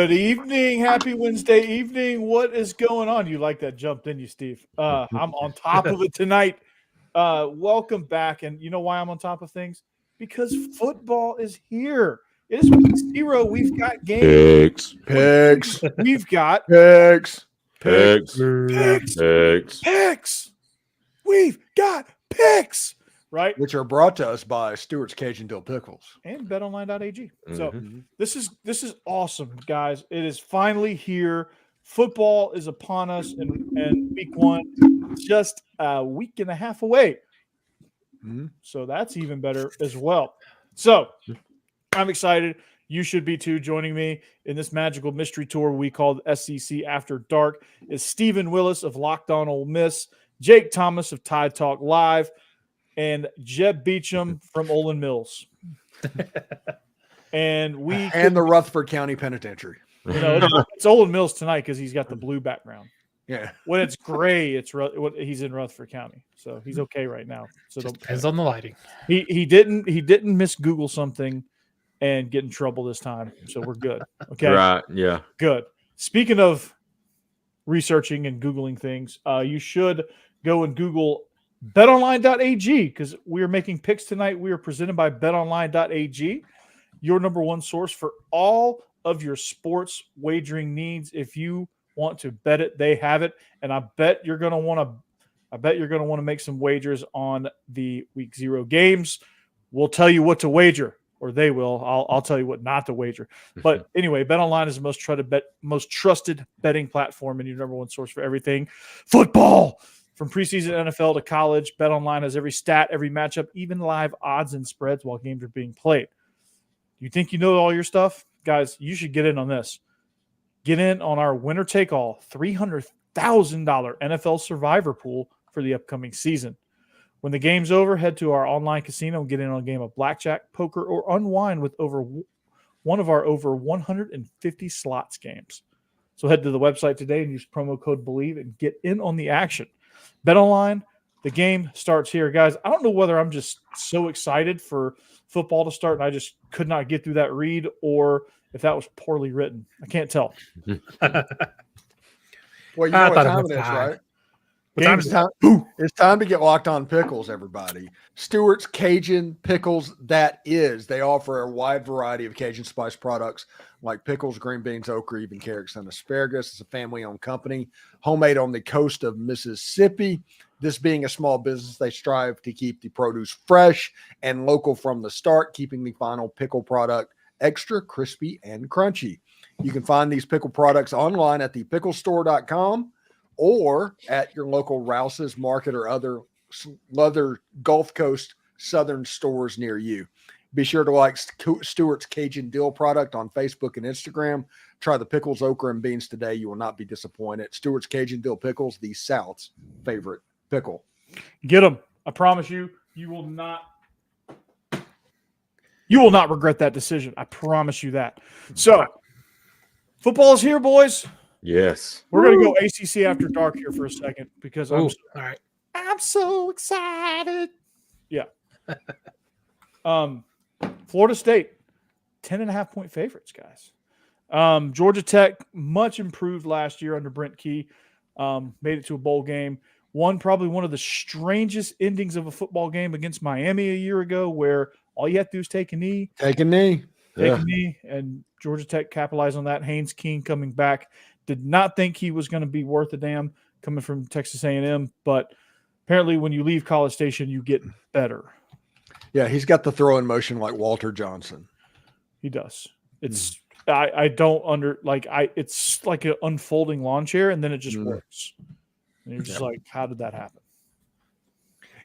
Good evening. Happy Wednesday evening. What is going on? You like that jump, didn't you, Steve? I'm on top of it tonight. Welcome back. And you know why I'm on top of things? Because football is here. It is week 0. We've got games. Picks. We've got Picks. picks. We've got picks. Right? Which are brought to us by Stewart's Cajun Dill Pickles. And betonline.ag. So this is awesome, guys. It is finally here. Football is upon us, and week 1 just a week and a half away. So that's even better as well. So I'm excited. You should be too. Joining me in this magical mystery tour we call SEC After Dark is Stephen Willis of Locked On Ole Miss, Jake Thomas of Tide Talk Live, and Jeb Beecham from Olin Mills. And the Rutherford County Penitentiary. You know, it's Olin Mills tonight because he's got the blue background. Yeah. When it's gray, he's in Rutherford County, so he's okay right now. So just depends on the lighting. He didn't miss Google something and get in trouble this time, so we're good. Okay. Right. Yeah. Good. Speaking of researching and Googling things, you should go and Google betonline.ag because we are making picks tonight. We are presented by betonline.ag, your number one source for all of your sports wagering needs. If you want to bet it, they have it. And I bet you're going to want to make some wagers on the week 0 games. We'll tell you what to wager, or they will. I'll tell you what not to wager. But anyway, BetOnline is the most trusted betting platform and your number one source for everything football. From preseason NFL to college, BetOnline has every stat, every matchup, even live odds and spreads while games are being played. You think you know all your stuff? Guys, you should get in on this. Get in on our winner-take-all $300,000 NFL Survivor pool for the upcoming season. When the game's over, head to our online casino and get in on a game of blackjack, poker, or unwind with one of our over 150 slots games. So head to the website today and use promo code BELIEVE and get in on the action. BetOnline, the game starts here. Guys, I don't know whether I'm just so excited for football to start and I just could not get through that read or if that was poorly written. I can't tell. Well, you know what time it is, right? It's time to get locked on pickles, everybody. Stewart's Cajun Pickles, that is. They offer a wide variety of Cajun spice products like pickles, green beans, okra, even carrots, and asparagus. It's a family-owned company, homemade on the coast of Mississippi. This being a small business, they strive to keep the produce fresh and local from the start, keeping the final pickle product extra crispy and crunchy. You can find these pickle products online at thepicklestore.com or at your local Rouse's Market or other Gulf Coast Southern stores near you. Be sure to like Stewart's Cajun Dill product on Facebook and Instagram. Try the pickles, okra, and beans today. You will not be disappointed. Stewart's Cajun Dill Pickles, the South's favorite pickle. Get them. I promise you, you will not regret that decision. I promise you that. So, football is here, boys. Yes. We're going to go ACC After Dark here for a second because I'm so excited. Yeah. Florida State, 10.5-point favorites, guys. Georgia Tech, much improved last year under Brent Key. Made it to a bowl game. Probably one of the strangest endings of a football game against Miami a year ago where all you have to do is take a knee. And Georgia Tech capitalized on that. Haynes King coming back. Did not think he was going to be worth a damn coming from Texas A&M, but apparently when you leave College Station, you get better. Yeah, he's got the throw in motion like Walter Johnson. He does. It's it's like an unfolding lawn chair, and then it just works. And you're just like, how did that happen?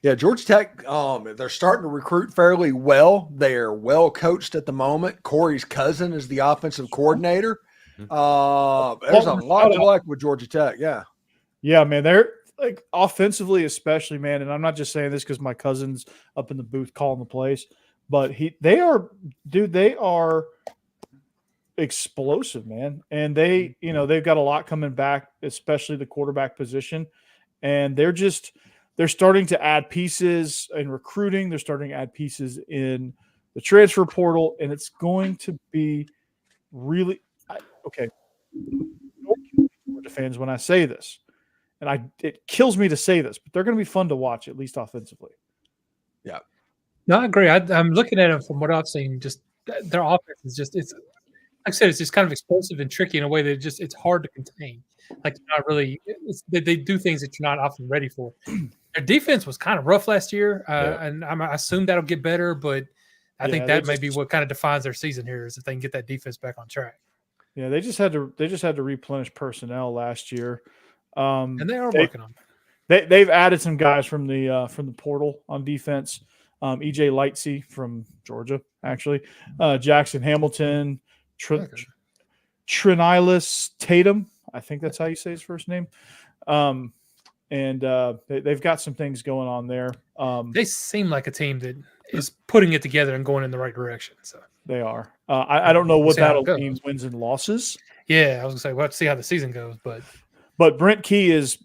Yeah, Georgia Tech, they're starting to recruit fairly well. They're well coached at the moment. Corey's cousin is the offensive coordinator. There's a lot to like with Georgia Tech. Yeah. Yeah, man. They're like offensively, especially, man. And I'm not just saying this because my cousin's up in the booth calling the plays, but they are explosive, man. And they've got a lot coming back, especially the quarterback position. And they're starting to add pieces in recruiting. They're starting to add pieces in the transfer portal, and it's going to be really okay, Georgia fans, when I say this, and it kills me to say this, but they're going to be fun to watch, at least offensively. Yeah. No, I agree. I'm looking at them from what I've seen. Just their offense is it's like I said, it's just kind of explosive and tricky in a way that it's hard to contain. Like you're not really, they do things that you're not often ready for. Their defense was kind of rough last year, and I assume that'll get better. But I think that may be what kind of defines their season here is if they can get that defense back on track. Yeah, they just had to replenish personnel last year, and they are working on it. They've added some guys from the portal on defense. EJ Lightsey from Georgia, actually, Jackson Hamilton, Trinilis Tatum. I think that's how you say his first name. And they've got some things going on there. They seem like a team that is putting it together and going in the right direction. So they are. I don't know what that'll mean, wins and losses. Yeah, I was gonna say we'll have to see how the season goes, but Brent Key is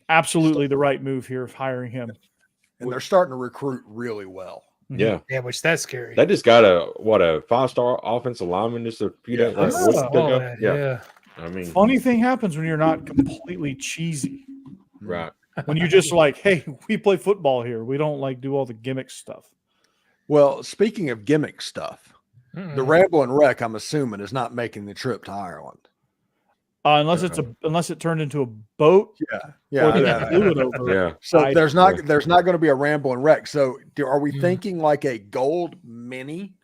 absolutely the right move here of hiring him. And they're starting to recruit really well. Yeah, which that's scary. They just got a 5-star offensive lineman just a few days ago. Yeah. I mean, funny thing happens when you're not completely cheesy. Right. When you're just like, hey, we play football here. We don't like do all the gimmick stuff. Well, speaking of gimmick stuff, the Ramblin' Wreck, I'm assuming, is not making the trip to Ireland. Unless it turned into a boat. Yeah. So there's not going to be a Ramblin' Wreck. So are we thinking like a gold mini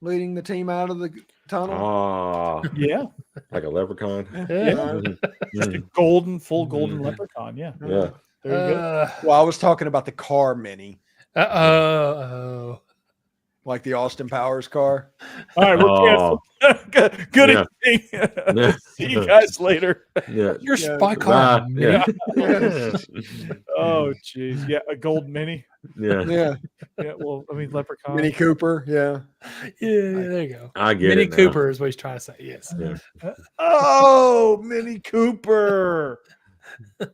leading the team out of the tunnel? Yeah. Like a leprechaun. Yeah. Just a full golden leprechaun. Yeah. Yeah. There you go. Well, I was talking about the car mini. Oh. Like the Austin Powers car. All right, we're canceled. Good evening. See you guys later. Yeah. Your spy car. Oh, jeez. Yeah, a gold mini. Yeah. Well, I mean, leprechaun. Mini Cooper. Yeah. Yeah, there you go. I get Mini it. Mini Cooper is what he's trying to say. Yes. Yeah. Oh, Mini Cooper.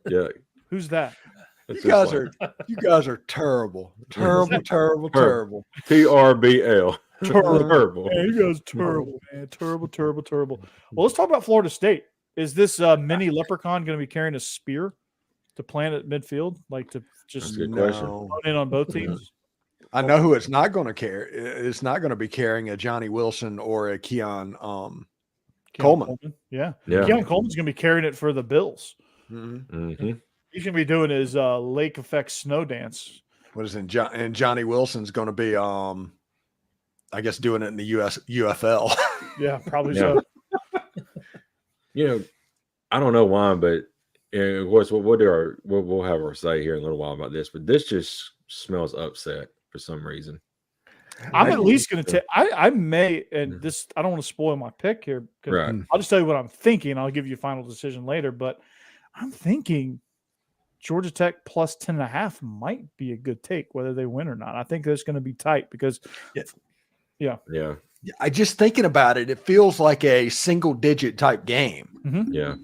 Yeah. Who's that? You guys are terrible. Terrible. TRBL. Terrible. Man, you guys terrible, man. Terrible. Well, let's talk about Florida State. Is this mini leprechaun going to be carrying a spear to plant at midfield? Like to just in on both teams? I know who it's not going to carry. It's not going to be carrying a Johnny Wilson or a Keon Coleman. Yeah. Keon Coleman's going to be carrying it for the Bills. Mm-hmm. He's going to be doing his lake effect snow dance. What is it? And Johnny Wilson's going to be, I guess, doing it in the UFL. Yeah, probably so. I don't know why, but of course, we'll have our say here in a little while about this, but this just smells upset for some reason. I'm at least going to take. I may, and this I don't want to spoil my pick here. Right. I'll just tell you what I'm thinking. I'll give you a final decision later, but I'm thinking Georgia Tech plus 10.5 might be a good take, whether they win or not. I think that's going to be tight because, yeah. I just thinking about it, it feels like a single-digit type game. Mm-hmm. Yeah,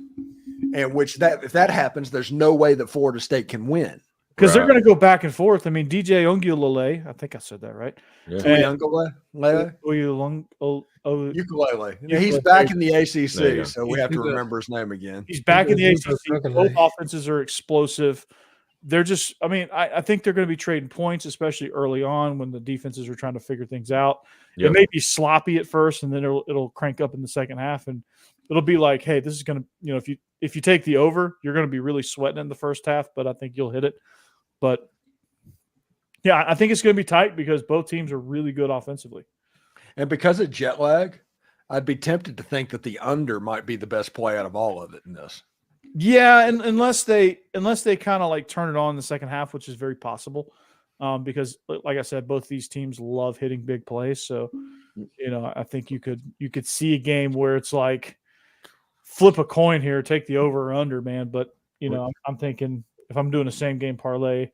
and if that happens, there's no way that Florida State can win because they're going to go back and forth. I mean, DJ Ongulele, I think I said that right. Yeah. Ukulele. Yeah, he's back in the ACC, so we have to remember his name again. He's back in the ACC. Both offenses are explosive. They're just, I mean, I think they're going to be trading points, especially early on when the defenses are trying to figure things out. It may be sloppy at first, and then it'll crank up in the second half, and it'll be like, hey, this is going to, if you take the over, you're going to be really sweating in the first half, but I think you'll hit it. But yeah, I think it's going to be tight because both teams are really good offensively. And because of jet lag, I'd be tempted to think that the under might be the best play out of all of it in this. Yeah, and unless they kind of like turn it on in the second half, which is very possible, because like I said, both these teams love hitting big plays. So, I think you could see a game where it's like flip a coin here, take the over or under, man. But I'm thinking if I'm doing a same game parlay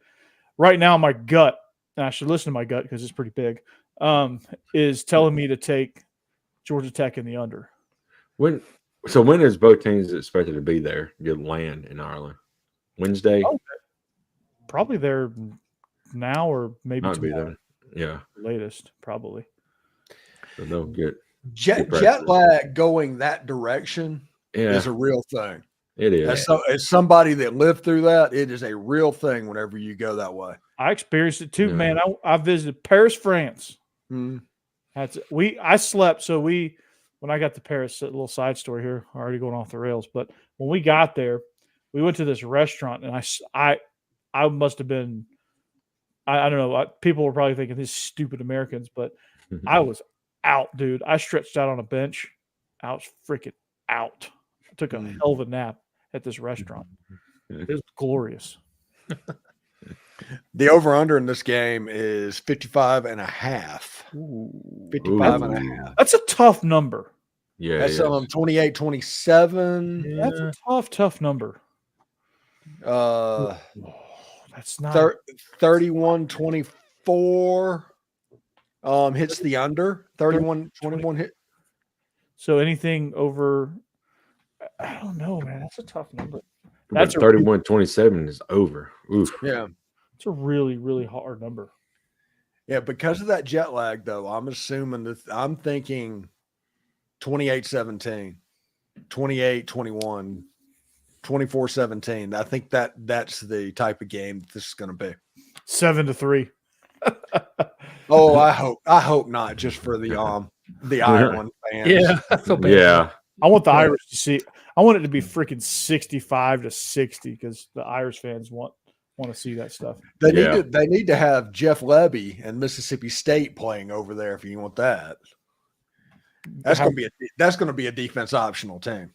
right now, my gut, and I should listen to my gut because it's pretty big, is telling me to take Georgia Tech in the under. When is both teams expected to be there? Good land in Ireland. Wednesday? Probably there now or maybe might be tomorrow. there. Yeah. Latest, probably. So they'll get jet lag going that direction is a real thing. It is. As somebody that lived through that, it is a real thing whenever you go that way. I experienced it too, man. I visited Paris, France. Mm-hmm. I slept. So when I got to Paris, a little side story here, already going off the rails. But when we got there, we went to this restaurant, and I must have been, I don't know. People were probably thinking these stupid Americans, but I was out, dude. I stretched out on a bench. I was freaking out. I took a hell of a nap at this restaurant. It was glorious. The over-under in this game is 55.5. Ooh. 55.5. That's a tough number. Yeah. That's 28-27. That's a tough number. That's not 31-24. Hits the under. 31-21 hit. So anything over, I don't know, man. That's a tough number. That's 31-27 is over. Oof. Yeah. It's a really, really hard number. Yeah, because of that jet lag, though, I'm assuming that I'm thinking 28-17, 28-21, 24-17. I think that's the type of game that this is going to be. 7-3. Oh, I hope not, just for the Ireland fans. Yeah, I feel bad. Yeah. I want the Irish to see. I want it to be freaking 65-60 because the Irish fans want to see that stuff. They need to have Jeff Lebby and Mississippi State playing over there if you want that. That's going to be a defense optional team.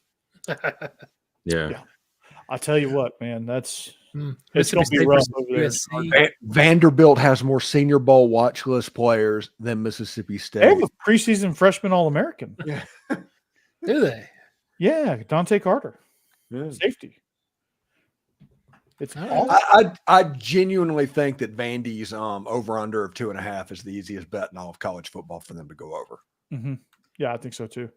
Yeah. I'll tell you what, man. It's going Mississippi to be State rough versus over there. USC. Vanderbilt has more Senior Bowl watch list players than Mississippi State. They have a preseason freshman All-American. Yeah. Do they? Yeah, Dante Carter. Yeah. Safety. It's awesome. I genuinely think that Vandy's over-under of 2.5 is the easiest bet in all of college football for them to go over. Mm-hmm. Yeah, I think so too.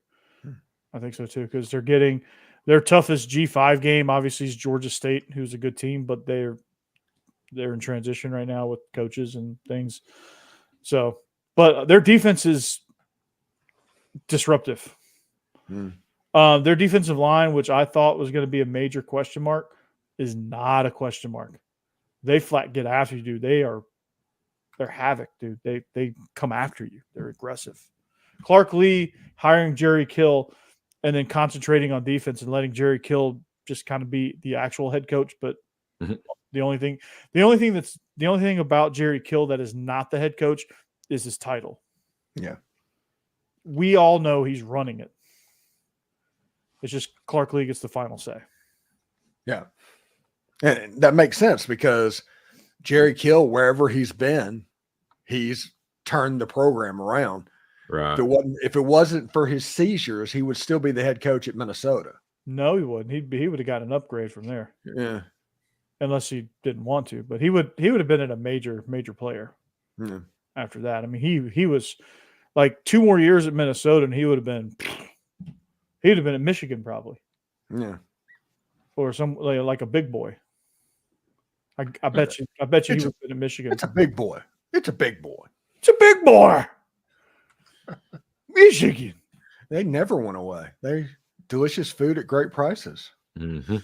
Because they're getting their toughest G5 game. Obviously, is Georgia State, who's a good team, but they're in transition right now with coaches and things. So, but their defense is disruptive. Their defensive line, which I thought was going to be a major question mark, is not a question mark. They flat get after you, dude. They're havoc, dude. They come after you. They're aggressive. Clark Lee hiring Jerry Kill and then concentrating on defense and letting Jerry Kill just kind of be the actual head coach. But the only thing about Jerry Kill that is not the head coach is his title. Yeah. We all know he's running it. It's just Clark Lee gets the final say. Yeah. And that makes sense because Jerry Kill, wherever he's been, he's turned the program around. Right. If it wasn't for his seizures, he would still be the head coach at Minnesota. No, he wouldn't. He would have got an upgrade from there. Yeah. Unless he didn't want to. But he would have been a major player after that. I mean, he was like 2 more years at Minnesota and he'd have been at Michigan probably. Yeah. Or some like a big boy. I bet you he would have been in Michigan. It's a big boy. It's a big boy. Michigan. They never went away. They delicious food at great prices. Mm-hmm.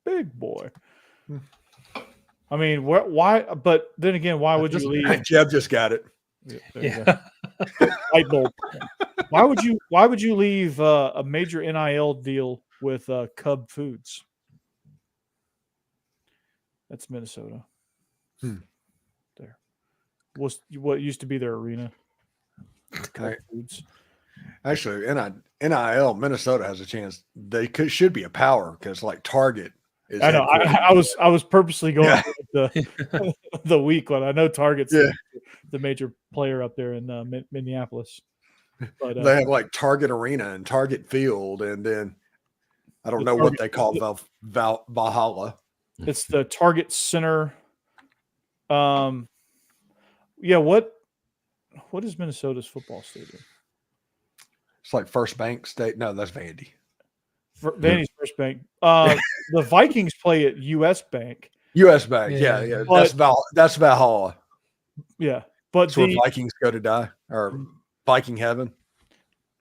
Big boy. I mean, why? But then again, why would you leave? Jeb just got it. Yeah. Light bulb. Why would you leave a major NIL deal with Cub Foods? That's Minnesota. There. What used to be their arena. Cub Foods. Actually, NIL, Minnesota has a chance. They should be a power because like Target is. I know. I was purposely going with the weak one. I know Target's the major player up there in Minneapolis. But they have like Target Arena and Target Field, and then I don't know what they call Valhalla. It's the Target Center. Yeah. What is Minnesota's football stadium? It's like First Bank State. No, that's Vandy. Vandy's First Bank. The Vikings play at U.S. Bank. U.S. Bank. Yeah. But, that's Valhalla. Yeah. But that's where Vikings go to die, or Viking heaven.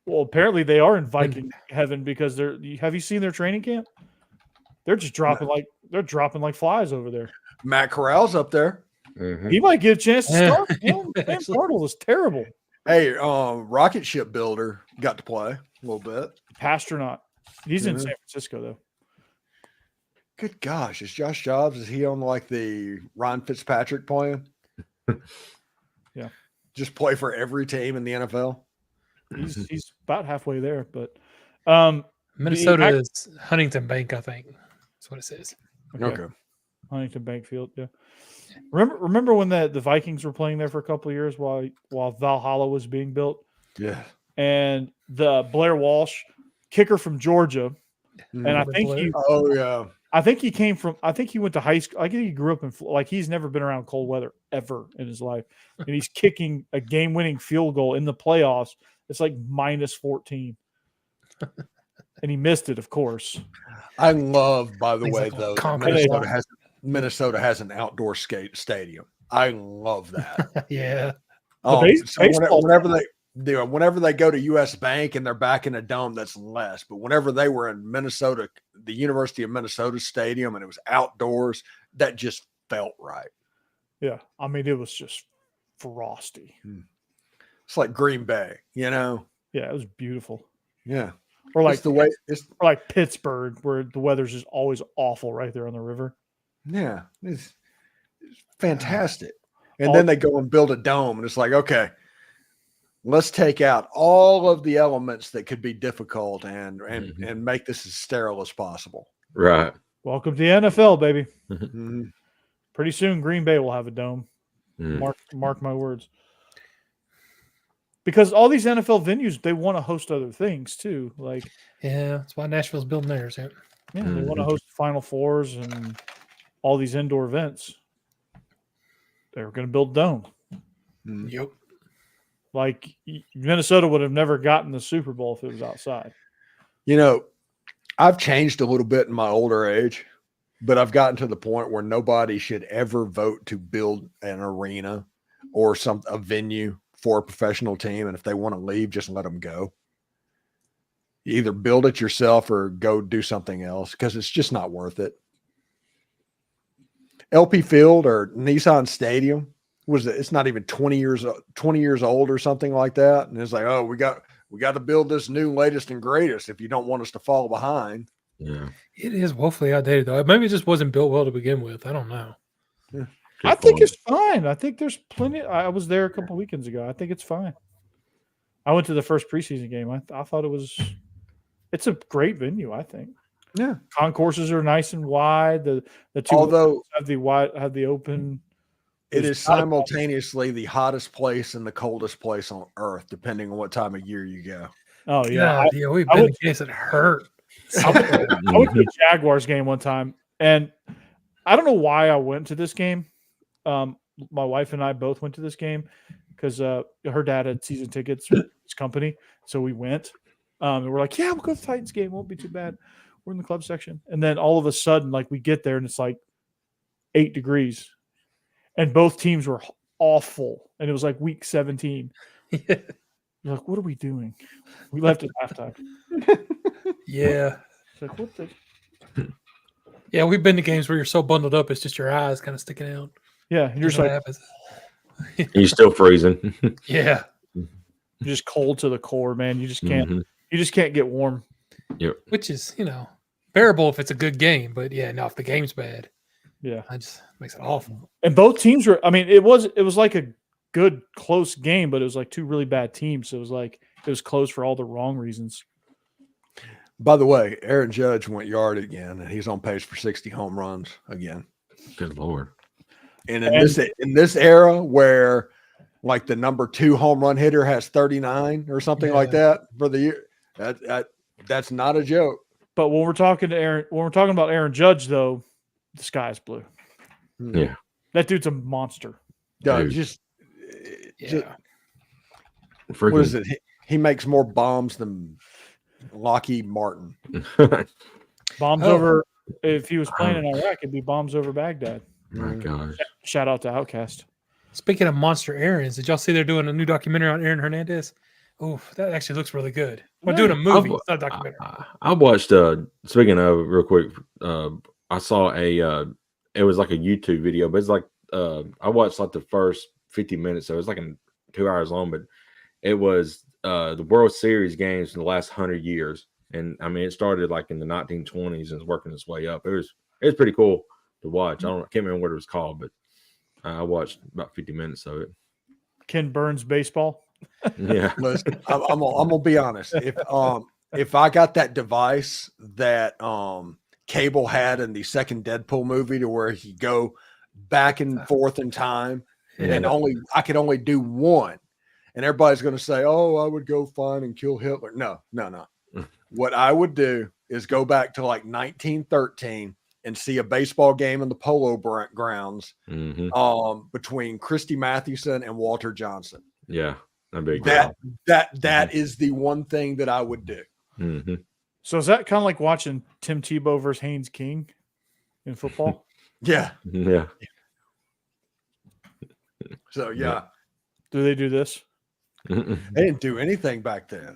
Well, apparently they are in Viking heaven because they're. Have you seen their training camp? They're just dropping like flies over there. Matt Corral's up there. Mhm. He might get a chance to Yeah. start. Man, Sam Actually. Darnold was terrible. Hey, rocket ship builder got to play a little bit. Pastronaut. He's in Mhm. San Francisco though. Good gosh, is Josh Jobs? Is he on like the Ryan Fitzpatrick plan? Yeah. Just play for every team in the NFL. He's about halfway there, but Minnesota is Huntington Bank, I think. That's what it says. Okay. Huntington Bank Field. Yeah. Remember when the Vikings were playing there for a couple of years while Valhalla was being built, Yeah. and the Blair Walsh, kicker from Georgia, and I Robert think Blair. he Oh yeah. I think he came from. I think he went to high school. I think he grew up in like he's never been around cold weather ever in his life, and he's kicking a game-winning field goal in the playoffs. It's like -14, and he missed it, of course. I love, by the Things way, like though, that Concord. Minnesota has an outdoor skate stadium. I love that. Yeah. Baseball- Whenever they go to US Bank and they're back in a dome, that's less. But whenever they were in Minnesota, the University of Minnesota Stadium, and it was outdoors, that just felt right. Yeah, I mean it was just frosty. It's like Green Bay, you know? Yeah, it was beautiful. Yeah. Or like It's the way it's or like Pittsburgh, where the weather's just always awful right there on the river. yeah, it's fantastic. And then they go and build a dome, and it's like, okay, let's take out all of the elements that could be difficult and make this as sterile as possible. Right. Welcome to the NFL, baby. Mhm. Pretty soon, Green Bay will have a dome. Mm. Mark my words. Because all these NFL venues, they want to host other things too. Like, Yeah. That's why Nashville's building theirs. Yeah. yeah, they want to host Final Fours and all these indoor events. They were going to build a dome. Mhm. Yep. Like Minnesota would have never gotten the Super Bowl if it was outside. You know, I've changed a little bit in my older age, but I've gotten to the point where nobody should ever vote to build an arena or a venue for a professional team. And if they want to leave, just let them go. You either build it yourself or go do something else because it's just not worth it. LP Field or Nissan Stadium it's not even 20 years old or something like that. And it's like, oh, we got to build this new latest and greatest if you don't want us to fall behind. Yeah. It is woefully outdated, though. Maybe it just wasn't built well to begin with. I don't know. I think it's fine. I think there's plenty. I was there a couple weekends ago. I think it's fine. I went to the first preseason game. I thought it's a great venue. I think. Yeah. Concourses are nice and wide. The two Although have the open. it is simultaneously the hottest place and the coldest place on earth, depending on what time of year you go. Oh yeah, God, we've been in games that hurt. I went to a Jaguars game one time, and I don't know why I went to this game. My wife and I both went to this game because her dad had season tickets for his company, so we went. And we're like, yeah, we'll go to the Titans game. Won't be too bad. We're in the club section, and then all of a sudden, like we get there, and it's like 8 degrees, and both teams were awful, and it was like week 17. You're like, what are we doing? We left at halftime. Yeah. It's like, what the? Yeah, we've been to games where you're so bundled up, it's just your eyes kind of sticking out. Yeah, and you're just like, You're still freezing. Yeah. you're just cold to the core, man. You just can't. You just can't get warm. Yep. Which is, bearable if it's a good game, but yeah, no, if the game's bad, Yeah, it makes it awful. and both teams were. I mean, it was like a good close game, but it was like two really bad teams. So it was like it was close for all the wrong reasons. By the way, Aaron Judge went yard again, and he's on pace for 60 home runs again. Good Lord. And in this era where like the number 2 home run hitter has 39 or something like that for the year, that's not a joke. But when we're talking about Aaron Judge, though, the sky's blue. Yeah. That dude's a monster. Dude, Freaking, what is it? He makes more bombs than Lockheed Martin. Bombs over. If he was playing in Iraq, it'd be bombs over Baghdad. My gosh. Shout out to Outcast. Speaking of monster Aarons, did y'all see they're doing a new documentary on Aaron Hernandez Oh, that actually looks really good. We're doing a movie, it's not a documentary. I watched. Speaking of, real quick, I saw it was like a YouTube video, but it's like I watched like the first 50 minutes, so it was like 2 hours long, but it was the World Series games in the last 100 years, and I mean it started like in the 1920s and is working its way up. It was pretty cool to watch. I can't remember what it was called, but I watched about 50 minutes of it. Ken Burns baseball. Yeah. Listen, I'm gonna be honest. If I got that device that Cable had in the second Deadpool movie, to where he go back and forth in time, and I could only do one, and everybody's gonna say, "Oh, I would go find and kill Hitler." No. What I would do is go back to like 1913 and see a baseball game in the Polo grounds between Christy Mathewson and Walter Johnson. Yeah. That is the one thing that I would do. Mm-hmm. So is that kind of like watching Tim Tebow versus Haynes King in football? Yeah. Yeah. So yeah. Do they do this? They didn't do anything back then.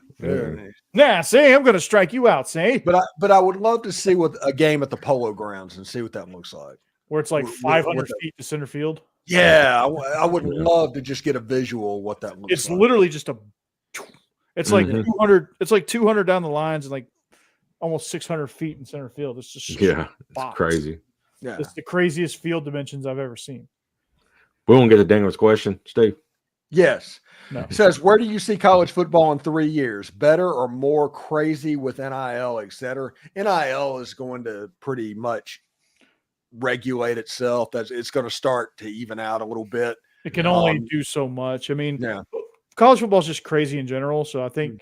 Nah, say I'm going to strike you out, say. But I would love to see what a game at the Polo grounds and see what that looks like. Where it's like 500 feet to center field. Yeah, I would love to just get a visual of what that looks like. It's literally just it's like 200. It's like 200 down the lines and like almost 600 feet in center field. It's just it's crazy. Yeah, it's the craziest field dimensions I've ever seen. We won't get to Daniel's question, Steve. Yes. No. It says, where do you see college football in 3 years? Better or more crazy with NIL, et cetera? NIL is going to pretty much regulate itself. It's going to start to even out a little bit. It can only do so much. I mean, college football is just crazy in general. So I think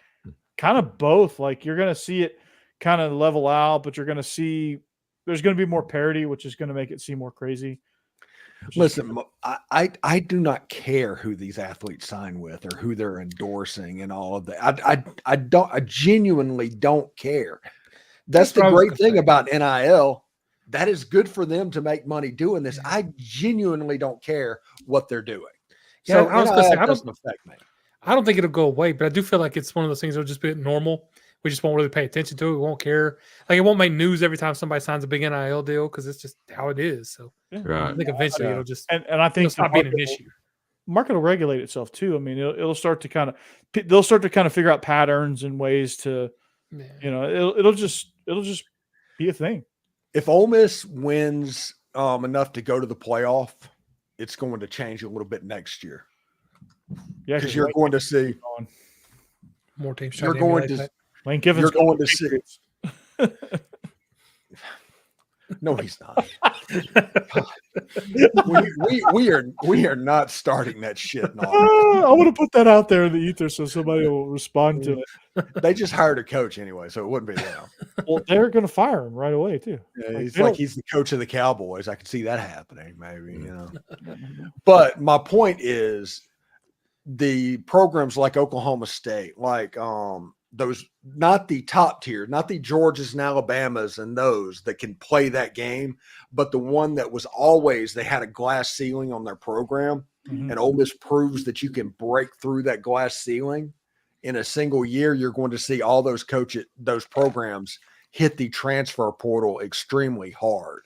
kind of both. Like you're going to see it kind of level out, but you're going to see there's going to be more parity, which is going to make it seem more crazy. Listen, I do not care who these athletes sign with or who they're endorsing and all of that. I genuinely don't care. That's the great thing about NIL. That is good for them to make money doing this. I genuinely don't care what they're doing. Yeah, So I was going to say, doesn't affect me. I don't think it'll go away, but I do feel like it's one of those things that'll just be normal. We just won't really pay attention to it. We won't care. Like it won't make news every time somebody signs a big NIL deal because it's just how it is. So I think eventually it'll just and I think it'll stop being an issue. Market will regulate itself too. I mean, it'll start to they'll start to kind of figure out patterns and ways to, it'll just be a thing. If Ole Miss wins enough to go to the playoff, it's going to change a little bit next year. Yeah, because you're going to see more teams. You're going to Lane Kiffin's you're going to see. No, he's not. we are not starting that shit. I want to put that out there in the ether so somebody will respond to it. They just hired a coach anyway, so it wouldn't be them. Well, they're going to fire him right away too. Yeah, he's the coach of the Cowboys. I could see that happening, maybe. But my point is, the programs like Oklahoma State, like those, not the top tier, not the Georgias and Alabamas and those that can play that game, but the one that was always, they had a glass ceiling on their program. And Ole Miss proves that you can break through that glass ceiling in a single year. You're going to see all those those programs hit the transfer portal extremely hard.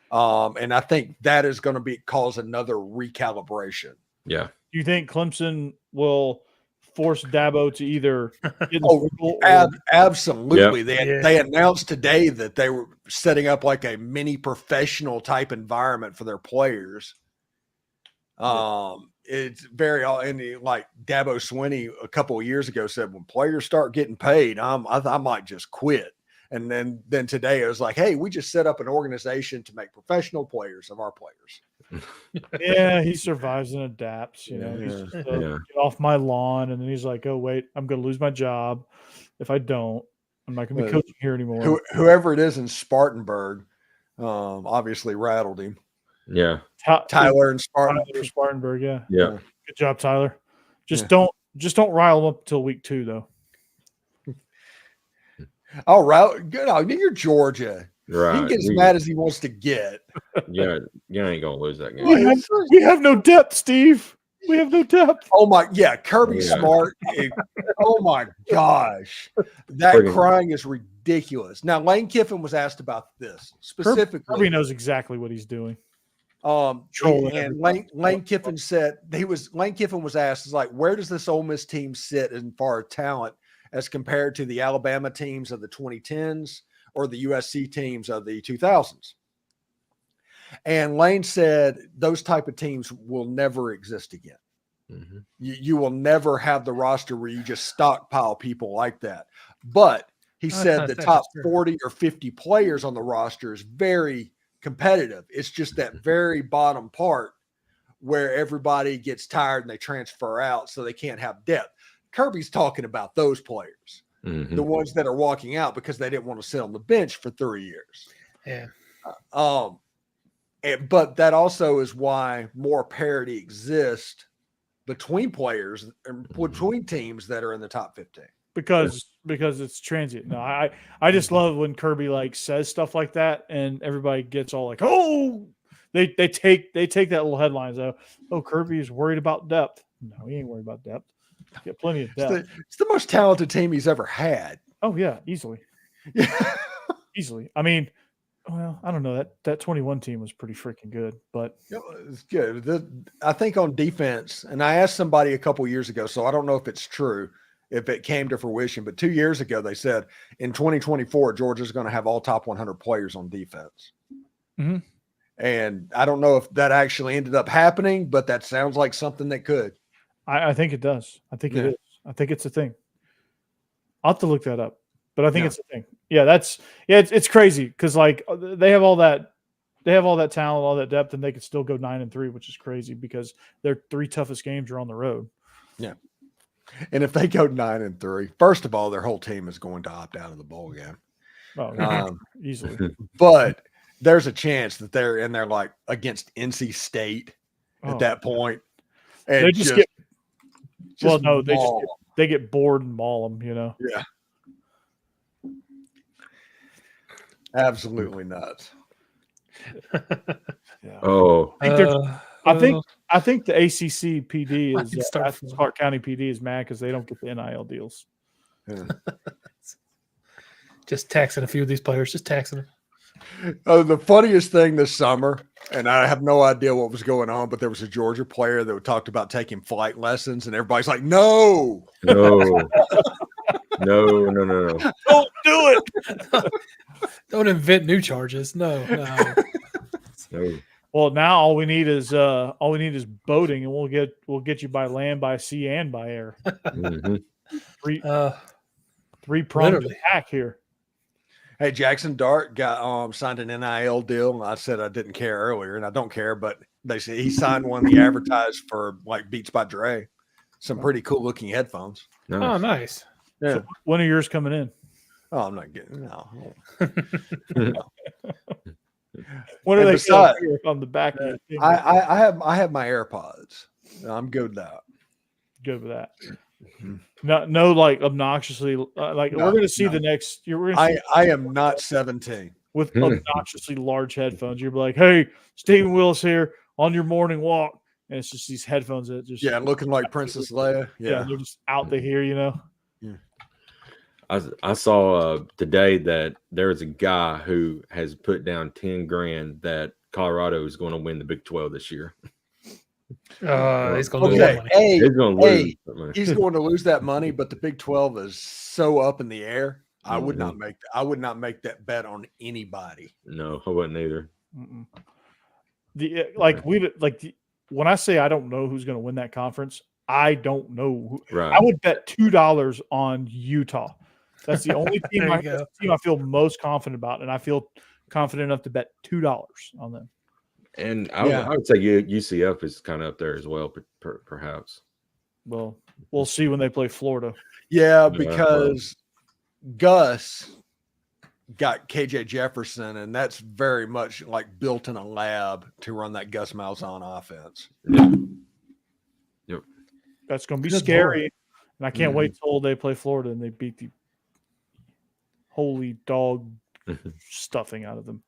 And I think that is going to cause another recalibration. Yeah. Do you think Clemson will force Dabo to either get the absolutely. They announced today that they were setting up like a mini professional type environment for their players. It's very, and like Dabo Swinney a couple of years ago said, when players start getting paid, I might just quit. And then today it was like, hey, we just set up an organization to make professional players of our players. Yeah, he survives and adapts. He's just, get off my lawn, and then he's like, "Oh wait, I'm going to lose my job if I don't. I'm not going to be coaching here anymore." Whoever it is in Spartanburg, obviously rattled him. Yeah, Tyler and Spartanburg. Yeah. Good job, Tyler. Just don't rile him up until week 2, though. All right, good. You're Georgia. Right. He can get as mad as he wants to get. Yeah, you ain't gonna lose that game. We have no depth, Steve. We have no depth. Oh my, yeah, Kirby Yeah. Smart. Oh my gosh, that Friggin- crying is ridiculous. Now, Lane Kiffin was asked about this specifically. Kirby knows exactly what he's doing. And Trolling everybody. Lane Kiffin said Lane Kiffin was asked, is like, where does this Ole Miss team sit in far as talent as compared to the Alabama teams of the 2010s or the USC teams of the 2000s? And Lane said those type of teams will never exist again. Mm-hmm. You will never have the roster where you just stockpile people like that. But he said the top 40 or 50 players on the roster is very competitive. It's just that very bottom part where everybody gets tired and they transfer out so they can't have depth. Kirby's talking about those players, the ones that are walking out because they didn't want to sit on the bench for 3 years. Yeah. But that also is why more parity exists between players and between teams that are in the top 15. Because it's transient. No, I just love when Kirby like says stuff like that and everybody gets all like, oh, they take that little headlines out. Oh, Kirby is worried about depth. No, he ain't worried about depth. Get plenty of depth. It's the most talented team he's ever had. Oh yeah, easily. Easily. I mean, well, I don't know. That 21 team was pretty freaking good, but it's good. I think on defense, and I asked somebody a couple years ago, so I don't know if it's true, if it came to fruition, but 2 years ago they said in 2024 Georgia's going to have all top 100 players on defense. Mm-hmm. And I don't know if that actually ended up happening, but that sounds like something that could. I think it does. I think it is. I think it's a thing. I'll have to look that up, but I think it's a thing. Yeah, it's crazy because like they have all that talent, all that depth, and they could still go 9-3, which is crazy because their 3 toughest games are on the road. Yeah. And if they go 9-3, first of all, their whole team is going to opt out of the bowl game. Oh, easily. But there's a chance that they're in there like against NC State at that point. And they just get well, no, maul. they get bored and maul them, you know. Yeah. Absolutely nuts. Yeah. Oh, I think the ACC PD is Clark County PD is mad because they don't get the NIL deals. Yeah. Just taxing a few of these players, just taxing them. The funniest thing this summer, and I have no idea what was going on, but there was a Georgia player that talked about taking flight lessons, and everybody's like, no. No. No. Don't do it. Don't invent new charges. No. No. Well, now all we need is boating, and we'll get you by land, by sea, and by air. Mm-hmm. Three-pronged attack here. Hey, Jackson Dart got signed an NIL deal. I said I didn't care earlier, and I don't care, but they said he signed one he advertised for like Beats by Dre. Some pretty cool looking headphones. Nice. Oh, nice. Yeah. So when are yours coming in? Oh, I'm not getting no. When are And they besides, on the back? Of the thing? I have my AirPods. I'm good with that. Good with that. No, like obnoxiously, like we're going to see the next. I am not 17 with obnoxiously large headphones. You're like, hey, Stephen Willis here on your morning walk, and it's just these headphones that just looking like Princess Leia. Yeah, they're just out to here, you know. Yeah. I saw today that there's a guy who has put down $10,000 that Colorado is going to win the Big 12 this year. He's going to lose that money. He's going to lose that money. He's going to lose that money, but the Big 12 is so up in the air. I would not make that bet on anybody. No, I wouldn't either. Mm-mm. When I say I don't know who's going to win that conference, I don't know. Right. I would bet $2 on Utah. That's the only team I feel most confident about, and I feel confident enough to bet $2 on them. And I would say UCF is kind of up there as well, perhaps. Well, we'll see when they play Florida. Yeah, because Gus got KJ Jefferson, and that's very much like built in a lab to run that Gus Malzahn offense. Yep. That's going to be scary, and I can't wait till they play Florida and they beat the holy dog stuffing out of them.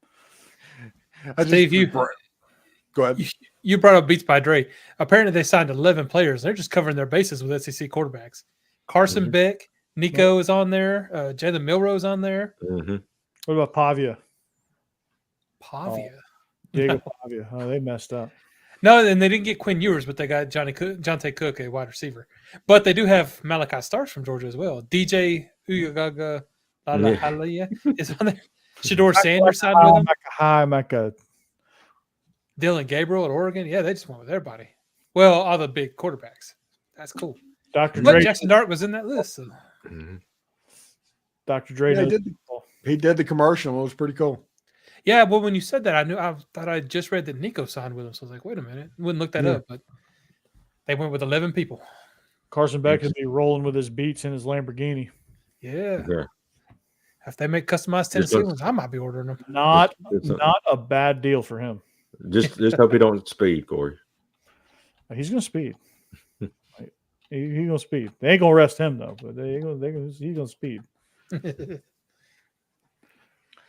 Go ahead. You brought up Beats by Dre. Apparently, they signed 11 players. They're just covering their bases with SEC quarterbacks. Carson Beck, Nico is on there. Jalen Milrose on there. Mm-hmm. What about Pavia? Pavia. Diego Pavia. Oh, they messed up. No, and they didn't get Quinn Ewers, but they got Jonte Cook, a wide receiver. But they do have Malachi Starks from Georgia as well. DJ Uyagaga is on there. Shador Sanders signed with him. Micah. Dylan Gabriel at Oregon. Yeah, they just went with everybody. Well, all the big quarterbacks. That's cool. Dr. But Dre. Jackson Dart was in that list. So. Dr. Dre. Yeah, he did the commercial. It was pretty cool. Yeah, well, when you said that, I thought I just read that Nico signed with him. So I was like, wait a minute. Wouldn't look that up, but they went with 11 people. Carson Beck could be rolling with his Beats in his Lamborghini. Yeah. If they make customized Tennessee ones, I might be ordering them. Not a bad deal for him. Just hope he don't speed, Corey. He's gonna speed. He's gonna speed. They ain't gonna arrest him though, but he's gonna speed.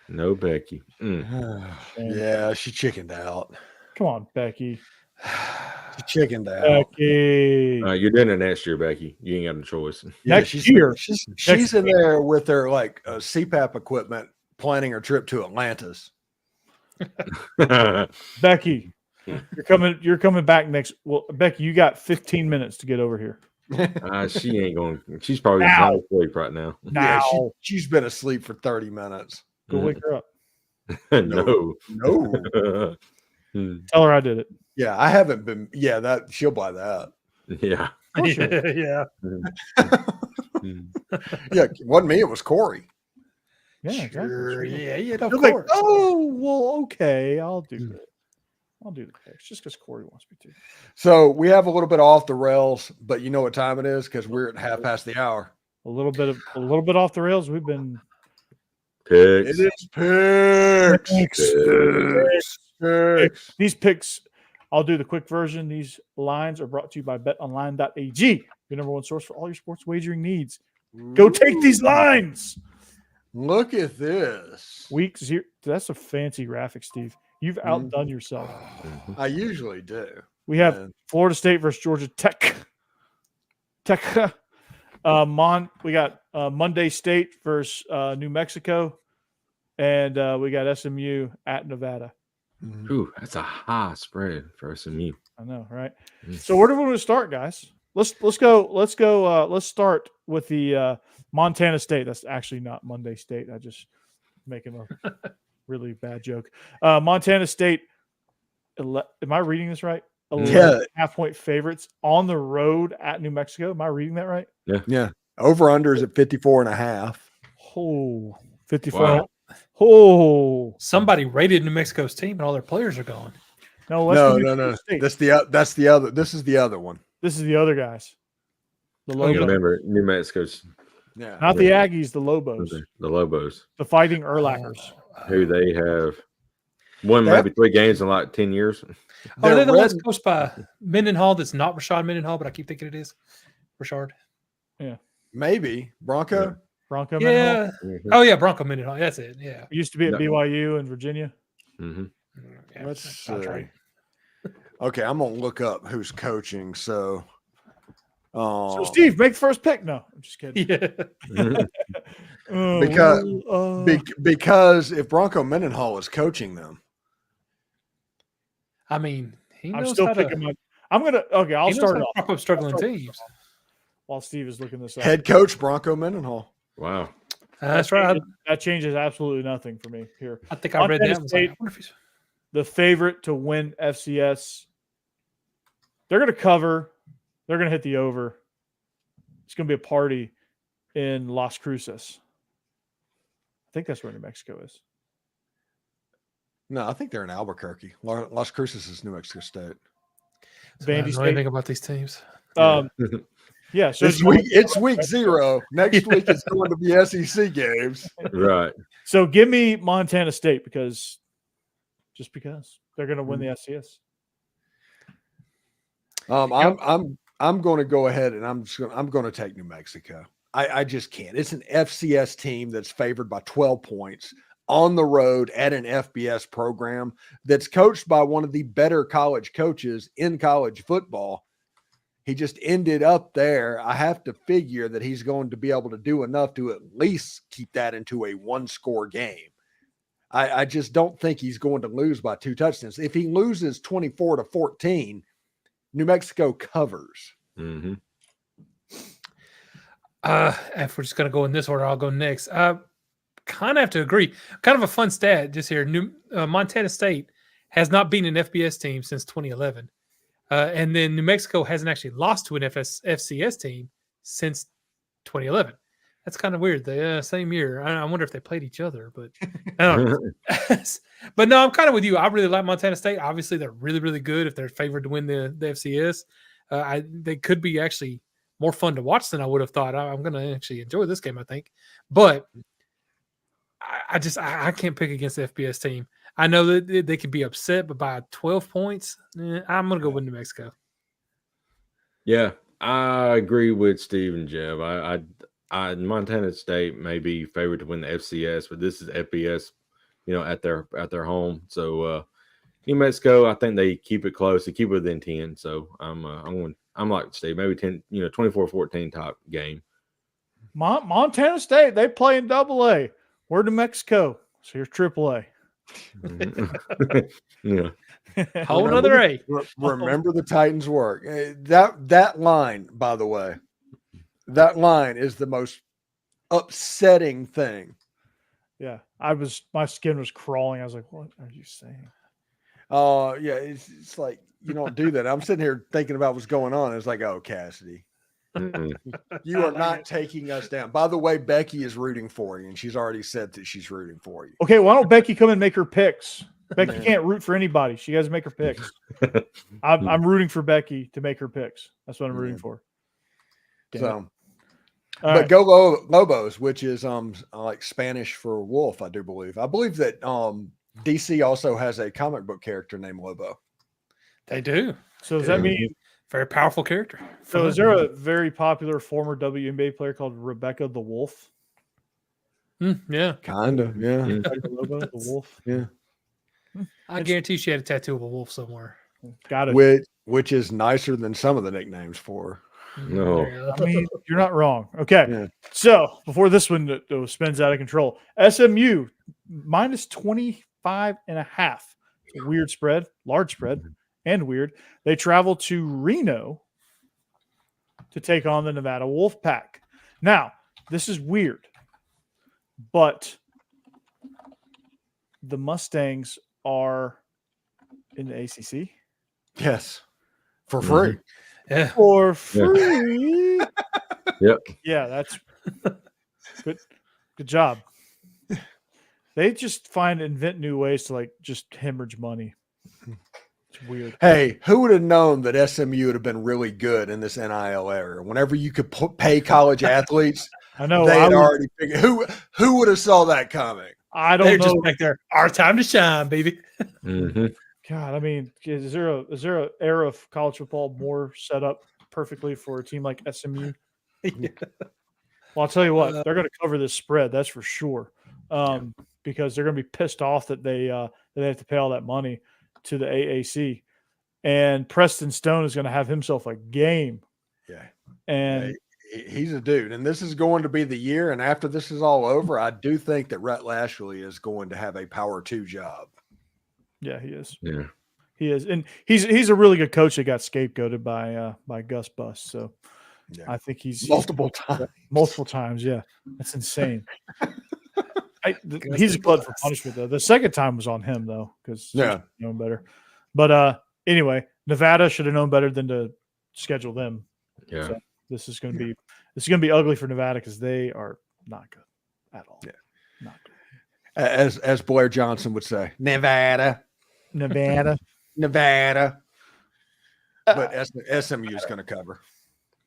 No, Becky. Yeah, she chickened out. Come on, Becky. She chickened out. Becky. You're doing it next year, Becky. You ain't got no choice. Yeah, Next year. She's in there with her CPAP equipment, planning her trip to Atlantis. Becky, you're coming back next. Well, Becky, you got 15 minutes to get over here. She ain't going. She's probably Now. asleep right now. Yeah, she's been asleep for 30 minutes. Go wake her up. No. Tell her I did it. Yeah, I haven't been. Yeah, that she'll buy that. Yeah. Yeah. Yeah, it wasn't me. It was Corey. Yeah, exactly. Yeah, of You're like, course. oh, well, okay, I'll do it. I'll do the picks just because Corey wants me to. So we have a little bit off the rails, but you know what time it is because we're at half past the hour. A little bit off the rails. We've been Picks. It is picks. These picks. I'll do the quick version. These lines are brought to you by betonline.ag, your number one source for all your sports wagering needs. Go take these lines. Look at this. Week 0. That's a fancy graphic, Steve. You've outdone yourself. I usually do. We have Florida State versus Georgia Tech. We got Monday State versus New Mexico, and we got SMU at Nevada. Ooh, that's a high spread for SMU. I know, right? So where do we want to start, guys? Let's go. Let's start with the Montana State. That's actually not Monday State. I just making a really bad joke. Montana State. Am I reading this right? 11 half-point favorites on the road at New Mexico. Am I reading that right? Yeah. Over under is at 54.5. Oh, 54. Wow. Oh, Somebody raided New Mexico's team and all their players are gone. no. State. That's the other. This is the other one. This is the other guys. The You Lobos. remember New Mexico's Yeah. Not the Aggies, the Lobos. the Lobos, The Fighting Erlackers. who they have won maybe 3 games in like 10 years. Oh, they're the red- ones coached by Mendenhall. That's not Rashad Mendenhall, but I keep thinking it is Rashard. Maybe Bronco. Bronco Mendenhall. Yeah. Oh yeah, Bronco Mendenhall. That's it. Yeah. Used to be at No. BYU in Virginia. Mm-hmm. Yeah, Let's that's see. right. Okay, I'm gonna look up who's coaching. So, So Steve, make the first pick. No, I'm just kidding. Yeah. because if Bronco Mendenhall is coaching them, I mean, he knows I'm still how to. picking my. I'm gonna. Okay, I'll he knows start how it to off prop up struggling teams. while Steve is looking this up. head coach Bronco Mendenhall. Wow. That's right. That changes absolutely nothing for me here. I think I read Montana that. I was like, State- I wonder if he's- The favorite to win FCS. They're going to cover. They're going to hit the over. It's going to be a party in Las Cruces. I think that's where New Mexico is. No, I think they're in Albuquerque. Las Cruces is New Mexico State. I don't Vandy know State. anything about these teams. Yeah, so It's week 0. Next week it's going to be SEC games. Right. So give me Montana State because they're going to win the FCS. I'm going to go ahead and I'm going to take New Mexico. I just can't. It's an FCS team that's favored by 12 points on the road at an FBS program that's coached by one of the better college coaches in college football. He just ended up there. I have to figure that he's going to be able to do enough to at least keep that into a 1-score game. I just don't think he's going to lose by 2 touchdowns. If he loses 24-14, New Mexico covers. Mm-hmm. If we're just going to go in this order, I'll go next. Kind of have to agree. Kind of a fun stat just here. Montana State has not been an FBS team since 2011. And then New Mexico hasn't actually lost to an FCS team since 2011. That's kind of weird. The same year. I wonder if they played each other, but I don't know. But no, I'm kind of with you. I really like Montana State. Obviously, they're really, really good if they're favored to win the FCS. They could be actually more fun to watch than I would have thought. I'm going to actually enjoy this game, I think. But I can't pick against the FBS team. I know that they could be upset, but by 12 points, I'm going to go with New Mexico. Yeah, I agree with Steve and Jeff. Montana State may be favored to win the FCS, but this is FBS, at their home. So New Mexico, I think they keep it close. They keep it within 10. So I'm like Steve, maybe 10, 24-14 type game. Montana State, they play in AA. We're New Mexico, so here's AAA. Yeah. Whole another A. Remember the Titans' work. That line, by the way, that line is the most upsetting thing. Yeah, my skin was crawling. I was like, "What are you saying?" Yeah, it's like you don't do that. I'm sitting here thinking about what's going on. It's like, oh, Cassidy, you are not taking us down. By the way, Becky is rooting for you, and she's already said that she's rooting for you. Okay, why don't Becky come and make her picks? Becky can't root for anybody. She has to make her picks. I'm rooting for Becky to make her picks. That's what I'm rooting for. So, but right. Go Lobos, which is like Spanish for wolf, I do believe. I believe that DC also has a comic book character named Lobo. They do. So does that mean very powerful character? So is there a very popular former WNBA player called Rebecca the Wolf? Yeah. Kind of, yeah. Rebecca Lobo, the Wolf. Yeah. I guarantee she had a tattoo of a wolf somewhere. Got it. Which is nicer than some of the nicknames for her. No. I mean, you're not wrong. Okay. Yeah. So before this one spins out of control, SMU minus 25.5. It's a weird spread, large spread, and weird. They travel to Reno to take on the Nevada Wolfpack. Now, this is weird, but the Mustangs are in the ACC. Yes. For free. Yeah. For free. Yep. Yeah, that's good. Good job. They just invent new ways to just hemorrhage money. It's weird. Hey, who would have known that SMU would have been really good in this NIL era? Whenever you could pay college athletes, I know they had already figured. Who would have saw that coming? I don't They're know. just back there. Our time to shine, baby. Mm-hmm. God, I mean, is there an era of college football more set up perfectly for a team like SMU? Yeah. Well, I'll tell you what, they're going to cover this spread. That's for sure. Because they're going to be pissed off that they have to pay all that money to the AAC, and Preston Stone is going to have himself a game. Yeah, and he's a dude. And this is going to be the year. And after this is all over, I do think that Rhett Lashley is going to have a Power 2 job. Yeah, he is. Yeah, he is, and he's a really good coach that got scapegoated by Gus Bus. So yeah. I think he's multiple times. Yeah, that's insane. He's a glutton for punishment, though. The second time was on him, though, because he's known better. But anyway, Nevada should have known better than to schedule them. Yeah, so this is going to be ugly for Nevada because they are not good at all. Yeah, not good. As Blair Johnson would say, Nevada. But SMU is going to cover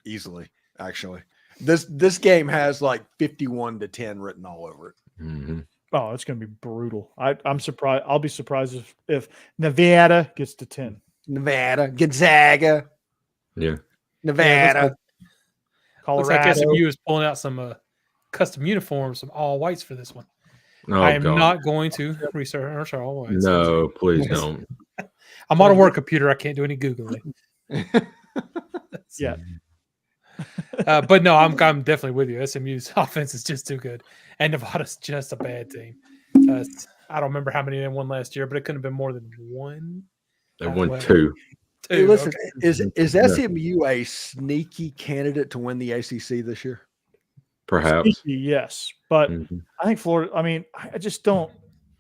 easily. Actually, this game has like 51-10 written all over it. Mm-hmm. Oh, it's going to be brutal. I'm surprised. I'll be surprised if Nevada gets to 10. Nevada, Gonzaga, Nevada, Colorado. Looks like SMU is pulling out some custom uniforms, some all whites for this one. Oh, I am God. not going to research all the way. No, please don't. I'm on a work computer. I can't do any Googling. Yeah. But no, I'm definitely with you. SMU's offense is just too good, and Nevada's just a bad team. I don't remember how many they won last year, but it couldn't have been more than one. They won Well, 2. Hey, listen, okay. is SMU a sneaky candidate to win the ACC this year? Perhaps. Sneaky, yes, but Mhm. I think Florida. I mean, I just don't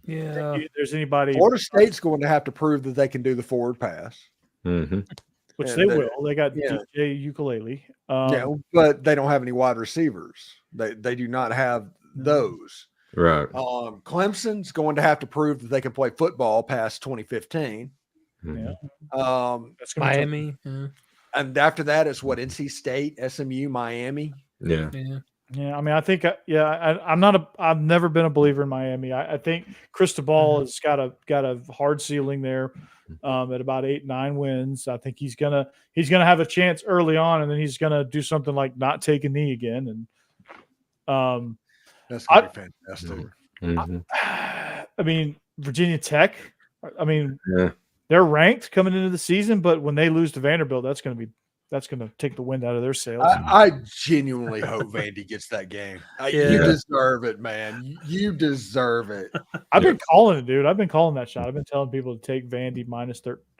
Yeah, think there's anybody. Florida State's going to have to prove that they can do the forward pass. Mhm. Which and they the- will. They got yeah. DJ Ukulele. Yeah, but they don't have any wide receivers. They do not have those. Right. Clemson's going to have to prove that they can play football past 2015. Mhm. That's gonna be tough. Miami. Yeah, And after that, it's what NC State, SMU, Miami. Yeah. yeah. Yeah, I mean, I think, I've never been a believer in Miami. I think Cristobal has got a hard ceiling there, at about 8-9 wins. I think he's gonna have a chance early on, and then he's gonna do something like not take a knee again. And That's going to be fantastic. Mhm. I mean, Virginia Tech. I mean, Yeah. they're ranked coming into the season, but when they lose to Vanderbilt, that's gonna take the wind out of their sails. I genuinely hope Vandy gets that game. You Yeah. deserve it, man. You deserve it. I've been calling it, dude. I've been calling that shot. I've been telling people to take Vandy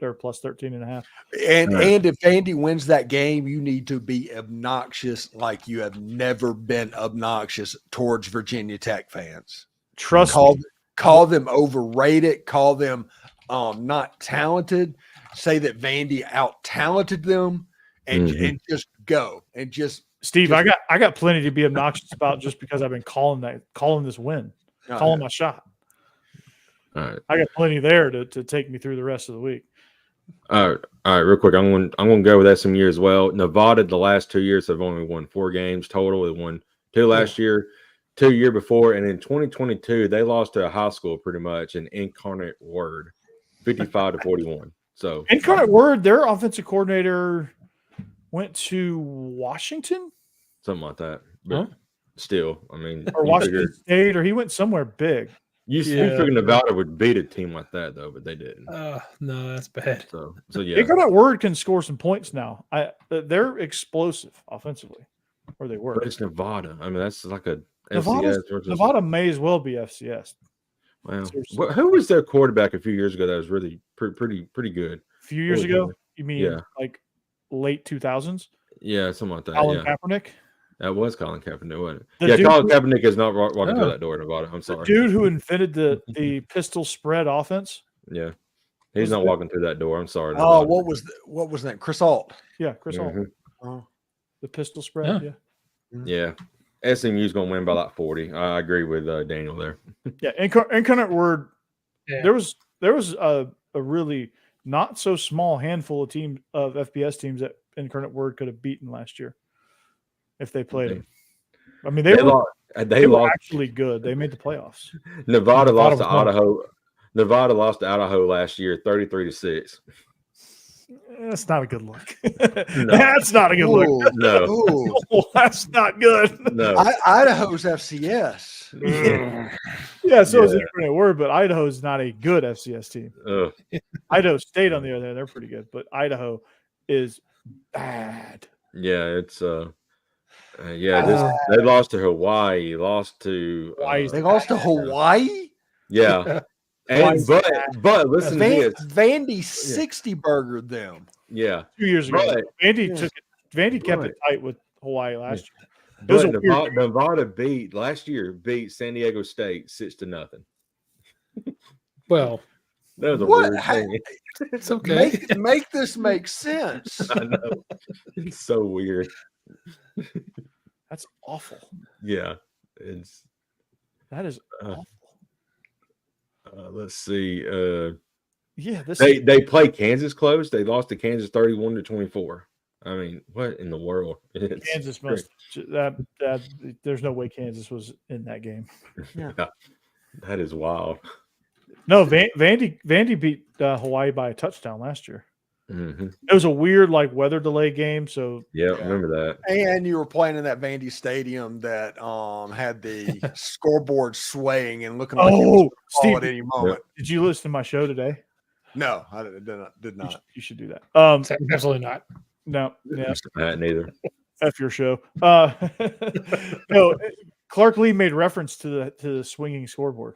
or plus 13.5. And Right. and if Vandy wins that game, you need to be obnoxious like you have never been obnoxious towards Virginia Tech fans. Trust me. Call them overrated. Call them not talented. Say that Vandy out talented them, and just go and just. Steve, I got plenty to be obnoxious about just because I've been calling this win, calling my shot. All right. I got plenty there to take me through the rest of the week. All right, real quick. I'm going to go with SMU as well. Nevada, the last 2 years, have only won 4 games total. They won 2 last year, 2 year before, and in 2022 they lost to a high school pretty much in Incarnate Word, 55-41. So Incarnate Word, their offensive coordinator went to Washington something like that. But still, I mean, or Washington State, or he went somewhere big. you figured Nevada would beat a team like that though, but they didn't. No, that's bad. So yeah. Incarnate Word can score some points now. They're explosive offensively, or they were. But it's Nevada. I mean, that's like a Nevada may as well be FCS. Wow. Seriously. Who was their quarterback a few years ago that was really pretty good? A few years ago, you mean like late 2000s? Yeah, something like that. Colin Kaepernick? That was Colin Kaepernick, wasn't it? The Yeah, dude Colin Kaepernick is not walking through that door in Nevada. I'm sorry. The dude who invented the pistol spread offense? Yeah. He's not walking through that door. I'm sorry. Oh, what was that? Chris Alt. Yeah, Chris Alt. The pistol spread, Yeah. SMU's going to win by like 40. I agree with Daniel there. Yeah, Incarnate Word. Yeah. There was a really not so small handful of FBS teams that Incarnate Word could have beaten last year if they played them. I mean, they were actually good. They made the playoffs. Nevada lost to Idaho. Nevada lost to Idaho last year, 33-6. That's not a good look. That's not a good look. No, that's not good. No, Idaho's FCS. Yeah, so is Incarnate Word, but Idaho's not a good FCS team. Idaho State, on the other hand, they're pretty good, but Idaho is bad. Yeah, it's they lost to Hawaii. Lost to they lost to Hawaii. Yeah. And but listen to this. Vandy 60 burgered them. Yeah. 2 years ago. Vandy kept it tight with Hawaii last year. But Nevada beat San Diego State 6-0. Well, that was a weird thing. It's okay. Make this make sense. I know. It's so weird. That's awful. Yeah. That is awful. Let's see. They play Kansas close. They lost to Kansas 31-24. I mean, what in the world? Kansas must that there's no way Kansas was in that game. Yeah. That is wild. No, Vandy beat Hawaii by a touchdown last year. Mhm. It was a weird weather delay game. So Yeah, remember that. And you were playing in that Vandy Stadium that had the scoreboard swaying and looking like it was going to fall Steve, at any moment. did you listen to my show today? No, I did not. You should do that. Absolutely not. No, yeah, Neither. F your show. No, Clark Lee made reference to the swinging scoreboard.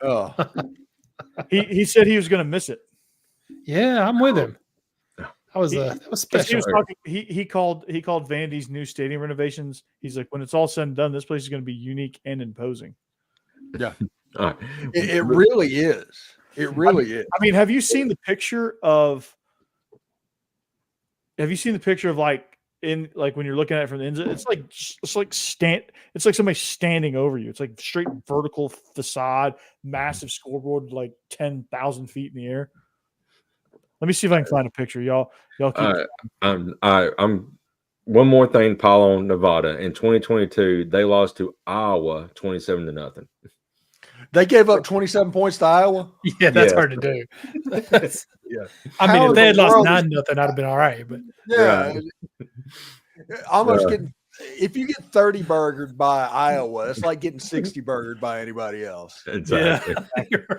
Oh, He said he was going to miss it. Yeah, I'm with him. That was He special. was talking. He called Vandy's new stadium renovations. He's like, when it's all said and done, this place is going to be unique and imposing. yeah. All right. It really is. It really is. I mean, have you seen the picture of? Have you seen the picture of when you're looking at it from the inside? It's like somebody standing over you. It's like straight vertical facade, massive scoreboard, like 10,000 feet in the air. Let me see if I can find a picture, y'all. Keep I'm one more thing, Paul, on Nevada. In 2022, they lost to Iowa 27-0. They gave up 27 points to Iowa. Yeah, that's Yeah. hard to do. Yeah. I mean, How if they had in the lost world 9-0, I'd have been all right. But Yeah. Almost getting if you get 30 burgered by Iowa, it's like getting 60 burgered by anybody else. Exactly.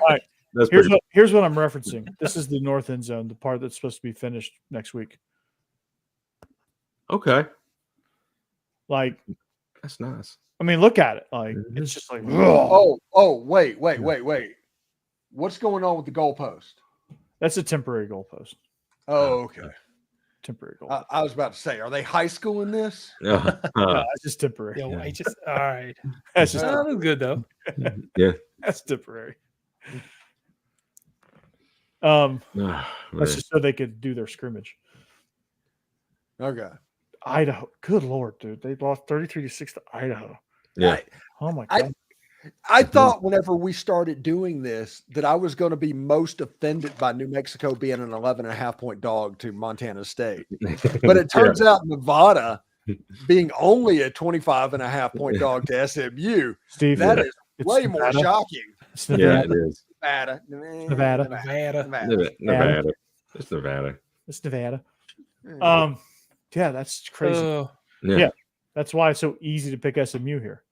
right. That's Here's what I'm referencing. This is the north end zone, the part that's supposed to be finished next week. okay. That's nice. I mean, look at it. It's just like, ugh. Wait. What's going on with the goalpost? That's a temporary goalpost. Oh, okay. Temporary goalpost. I was about to say, are they high school in this? No, it's just temporary. all right. That's just That was good though. that's temporary. Man. That's just so they could do their scrimmage. Okay. Idaho, good lord, dude, they lost 33-6 to Idaho. Yeah. Oh my god. I thought whenever we started doing this that I was going to be most offended by New Mexico being an 11.5-point dog to Montana State. But it turns out Nevada being only a 25.5-point dog to SMU, Steve, that is it's way more Nevada. shocking. It's Yeah, Nevada. it is. Nevada. Nevada. It's Nevada. It's Nevada. Yeah, that's crazy. Yeah. That's why it's so easy to pick SMU here.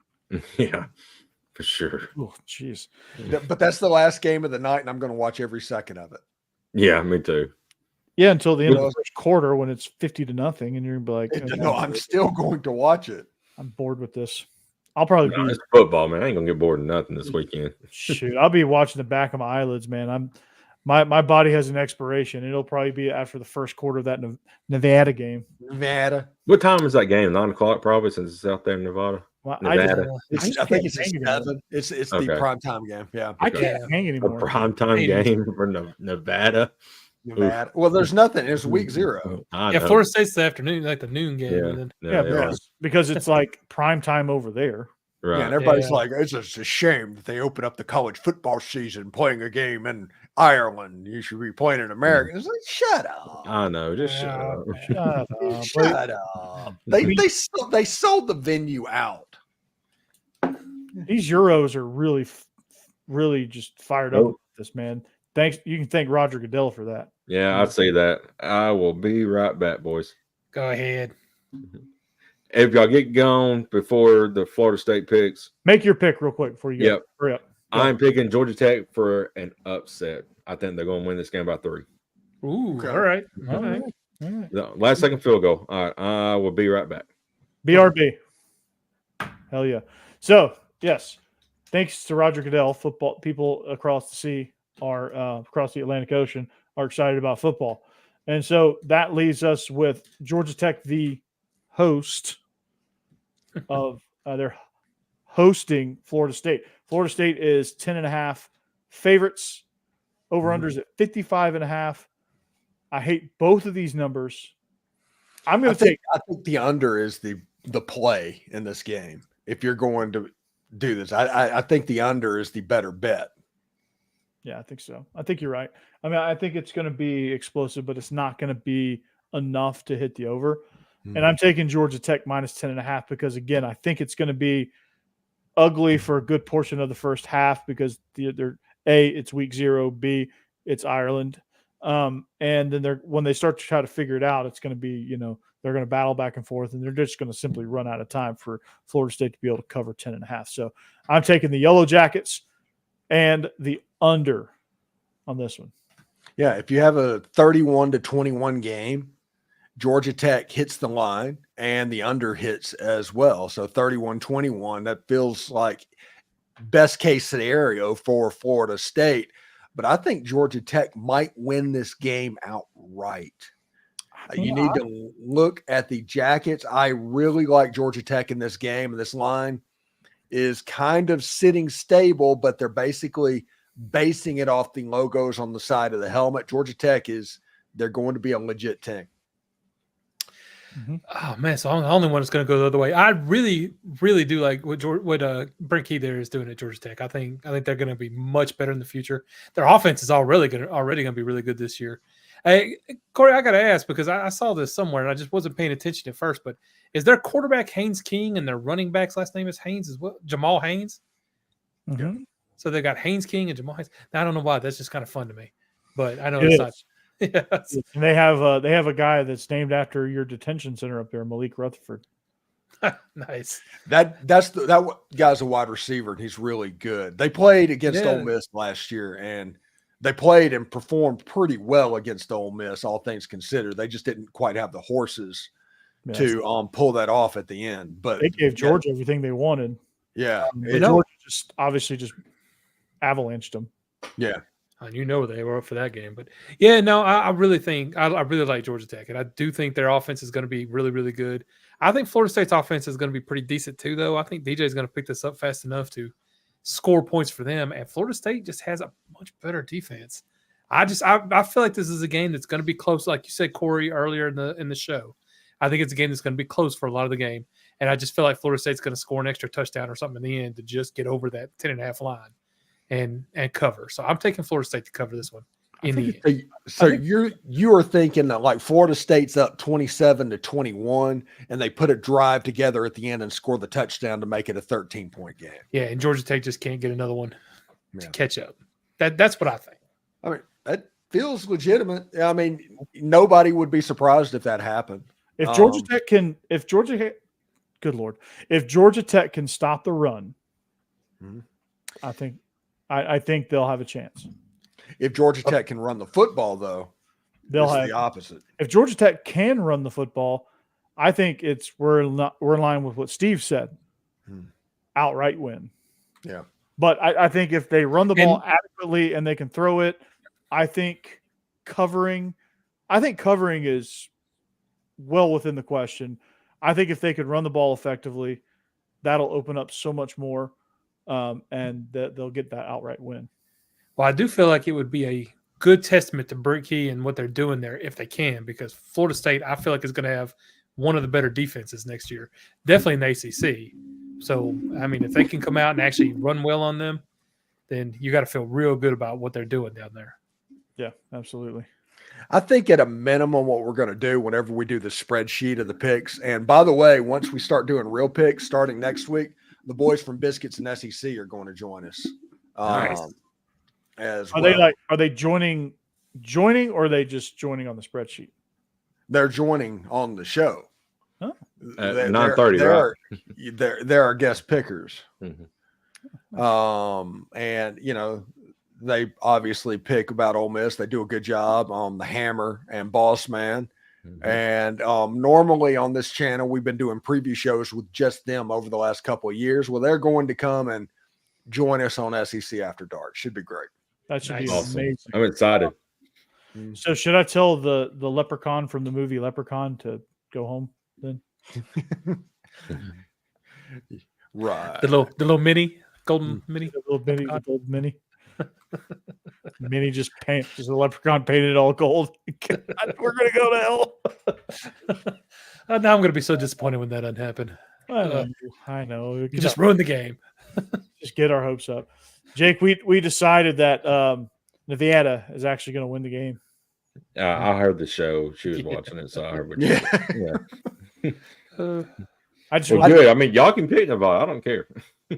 Yeah, for sure. Oh, jeez. But that's the last game of the night, and I'm going to watch every second of it. Yeah, me too. Yeah, until the end of the first quarter when it's 50-0, and you're gonna be like, No, I'm still going to watch it. I'm bored with this. I'll probably be It's football, man. I ain't gonna get bored of nothing this weekend. shoot. I'll be watching the back of my eyelids, man. My body has an expiration. It'll probably be after the first quarter of that Nevada game. Nevada. What time is that game? 9:00, probably, since it's out there in Nevada. Well, Nevada. I think it's hang a anymore. 7. It's Okay. the primetime game. Yeah. I can't hang A anymore. primetime game for Nevada. Nevada. Well, there's nothing. It's week 0. I Yeah, know. Florida State's the afternoon, like the noon game. Yeah. And then, Yeah, because it's like prime time over there. Right. Yeah, and everybody's Yeah. like, it's just a shame that they open up the college football season playing a game in Ireland. You should be playing in America. It's like, shut up. I know. Just shut up. Shut up. Shut up. They sold the venue out. These Euros are really just fired up Oh. with this, man. Thanks. You can thank Roger Goodell for that. Yeah, I'd say that. I will be right back, boys. go ahead. If y'all get going before the Florida State picks, Make your pick real quick before you go. Yep. Hurry up. I'm picking Georgia Tech for an upset. I think they're going to win this game by 3. Ooh, Okay. all right. All right. All right. The last second field goal. All right, I will be right back. BRB. Hell yeah. So, yes, thanks to Roger Goodell, football people across the sea are across the Atlantic Ocean are excited about football. And so that leaves us with Georgia Tech, the host of they're hosting Florida State. Florida State is 10.5 favorites. Over-unders at 55.5. I hate both of these numbers. I'm going to take I think the under is the play in this game. If you're going to do this, I think the under is the better bet. Yeah, I think so. I think you're right. I mean, I think it's going to be explosive, but it's not going to be enough to hit the over. And I'm taking Georgia Tech minus 10.5 because, again, I think it's going to be ugly for a good portion of the first half because it's week 0. B, it's Ireland. And then when they start to try to figure it out, it's going to be, they're going to battle back and forth, and they're just going to simply run out of time for Florida State to be able to cover 10.5. So I'm taking the Yellow Jackets and the under on this one. Yeah, if you have a 31-21 game, Georgia Tech hits the line and the under hits as well. So 31-21, that feels like best case scenario for Florida State. But I think Georgia Tech might win this game outright. You need to look at the Jackets. I really like Georgia Tech in this game. And this line is kind of sitting stable, but they're basically basing it off the logos on the side of the helmet. Georgia Tech they're going to be a legit team. Mm-hmm. Oh man, so I'm the only one that's going to go the other way. I really, really do like what Brent Key there is doing at Georgia Tech. I think they're going to be much better in the future. Their offense is already going to be really good this year. Hey, Corey, I got to ask because I saw this somewhere and I just wasn't paying attention at first. But is their quarterback Haynes King and their running back's last name is Haynes as well? Jamal Haynes. Mm-hmm. So they got Haynes King and Jamal Haynes. Now, I don't know why. That's just kind of fun to me. But I know it's not. Yes. And they have a guy that's named after your detention center up there, Malik Rutherford. Nice. That guy's a wide receiver and he's really good. They played against Ole Miss last year and they played and performed pretty well against Ole Miss, all things considered. They just didn't quite have the horses to pull that off at the end. But they gave Georgia everything they wanted. Yeah, Georgia just obviously just avalanched them. Yeah. And they were up for that game. But yeah, no, I really think I really like Georgia Tech. And I do think their offense is going to be really, really good. I think Florida State's offense is going to be pretty decent too, though. I think DJ is going to pick this up fast enough to score points for them. And Florida State just has a much better defense. I feel like this is a game that's going to be close, like you said, Corey, earlier in the show. I think it's a game that's going to be close for a lot of the game. And I just feel like Florida State's going to score an extra touchdown or something in the end to just get over that 10.5 line. And cover. So I'm taking Florida State to cover this one in the end. So you are thinking that like Florida State's up 27-21 and they put a drive together at the end and score the touchdown to make it a 13-point game. Yeah, and Georgia Tech just can't get another one to catch up. That's what I think. I mean, that feels legitimate. I mean, nobody would be surprised if that happened. If Georgia Tech can stop the run, I think they'll have a chance. If Georgia Tech can run the football, though, they'll have the opposite. If Georgia Tech can run the football, I think we're in line with what Steve said. Outright win. Yeah. But I think if they run the ball adequately and they can throw it, I think covering is well within the question. I think if they could run the ball effectively, that'll open up so much more. And they'll get that outright win. Well, I do feel like it would be a good testament to Brent Key and what they're doing there if they can, because Florida State, I feel like, is going to have one of the better defenses next year, definitely in the ACC. So, I mean, if they can come out and actually run well on them, then you got to feel real good about what they're doing down there. Yeah, absolutely. I think at a minimum what we're going to do whenever we do the spreadsheet of the picks, and by the way, once we start doing real picks starting next week, the boys from Biscuits and SEC are going to join us. Nice. Are they joining, or are they just joining on the spreadsheet? They're joining on the show. Huh? At 9:30, right? They're our guest pickers. Mm-hmm. And they obviously pick about Ole Miss. They do a good job on the Hammer and Boss Man. And normally on this channel, we've been doing preview shows with just them over the last couple of years. Well, they're going to come and join us on SEC After Dark. Should be great. That should be awesome. amazing. I'm excited. So should I tell the leprechaun from the movie Leprechaun to go home then? Right. The little mini, golden mini. The little gold mini. Mini just the leprechaun painted all gold. We're gonna go to hell. Now I'm gonna be so disappointed when that doesn't happen. I know. You just ruined the game. Just get our hopes up. Jake, we decided that Nevada is actually going to win the game. I heard the show. She was watching it, so I heard what you said. Yeah. Good. I mean, y'all can pick Nevada. I don't care.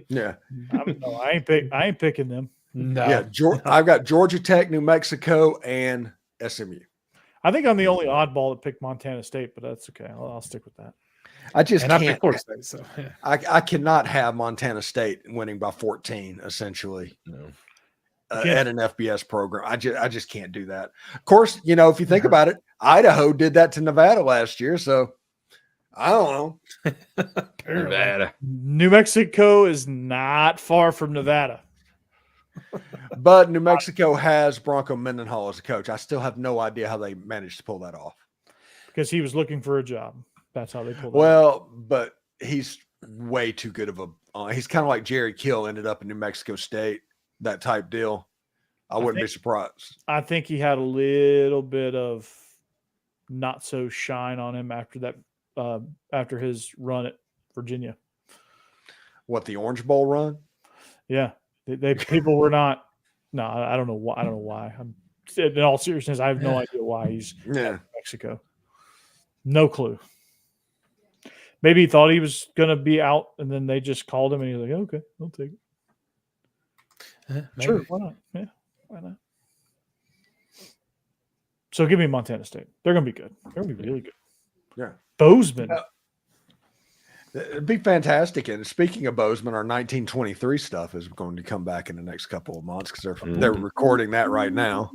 Yeah. I ain't picking them. No. Yeah. I've got Georgia Tech, New Mexico, and SMU. I think I'm the only oddball that picked Montana State, but that's okay. I'll stick with that. I just And I can't. picked Florida State, so yeah. I cannot have Montana State winning by 14, essentially, at an FBS program. I just can't do that. Of course, if you think about it, Idaho did that to Nevada last year, so I don't know. Nevada. New Mexico is not far from Nevada. But New Mexico has Bronco Mendenhall as a coach. I still have no idea how they managed to pull that off. Because he was looking for a job. That's how they pulled it off. Well, but he's way too good of a he's kind of like Jerry Kill ended up in New Mexico State, that type deal. I wouldn't be surprised. I think he had a little bit of not so shine on him after that, after his run at Virginia. What, the Orange Bowl run? Yeah, they people were not. No, I don't know why. I don't know why. In all seriousness, I have no idea why he's in Mexico. No clue. Maybe he thought he was going to be out, and then they just called him, and he's like, "Okay, I'll take it." Sure, why not? Yeah, why not? So give me Montana State. They're going to be good. They're going to be really good. Yeah. Bozeman. It'd be fantastic. And speaking of Bozeman, our 1923 stuff is going to come back in the next couple of months because they're recording that right now.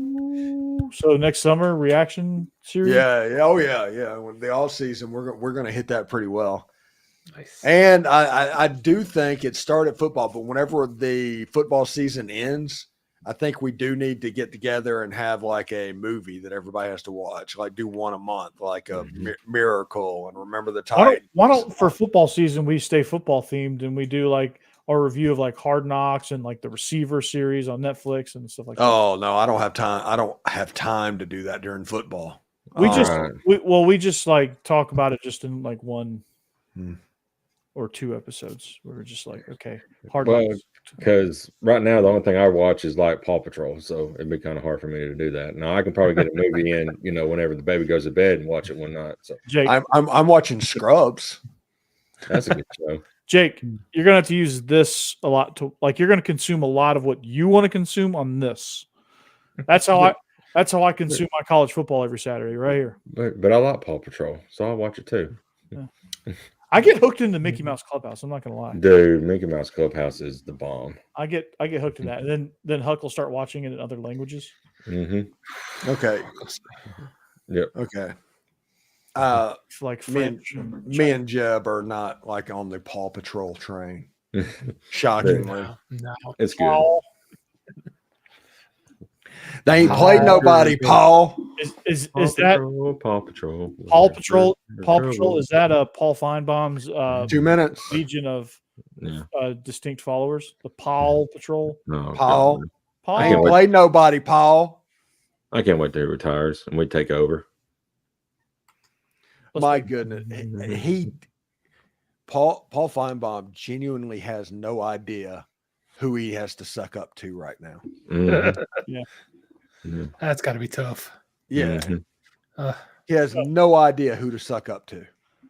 So next summer reaction series. Yeah. Oh yeah. When the all season, we're going to hit that pretty well. Nice. And I do think it started football, but whenever the football season ends, I think we do need to get together and have like a movie that everybody has to watch, like do one a month, like a Miracle and Remember the Titans. Why don't for football season we stay football themed and we do like our review of like Hard Knocks and like the Receiver series on Netflix and stuff like that. Oh no, I don't have time. I don't have time to do that during football. We just like talk about it just in like one or two episodes. We're just like, okay, Hard Knocks. Because right now the only thing I watch is like Paw Patrol, so it'd be kind of hard for me to do that. Now I can probably get a movie in, whenever the baby goes to bed and watch it one night. So Jake, I'm watching Scrubs. That's a good show. Jake, you're gonna have to use this a lot to you're gonna consume a lot of what you want to consume on this. That's how I consume my college football every Saturday, right here. But I like Paw Patrol, so I'll watch it too. Yeah. I get hooked into Mickey Mouse Clubhouse. I'm not gonna lie, dude. Mickey Mouse Clubhouse is the bomb. I get hooked in that, and then Huck will start watching it in other languages. Mm-hmm. Okay. Yep. Okay. Like French. Me and Jeb are not like on the Paw Patrol train. Shockingly, no, it's good. They ain't played nobody, Paul. Is that Paw Patrol? Paw Patrol? Paw Patrol, is that Paul Feinbaum's 2 minutes legion of distinct followers? The Paw Patrol. No, Paul. I ain't played nobody, Paul. I can't wait till he retires and we take over. My goodness, Paul Feinbaum genuinely has no idea who he has to suck up to right now. Yeah, that's got to be tough. Yeah, he has no idea who to suck up to.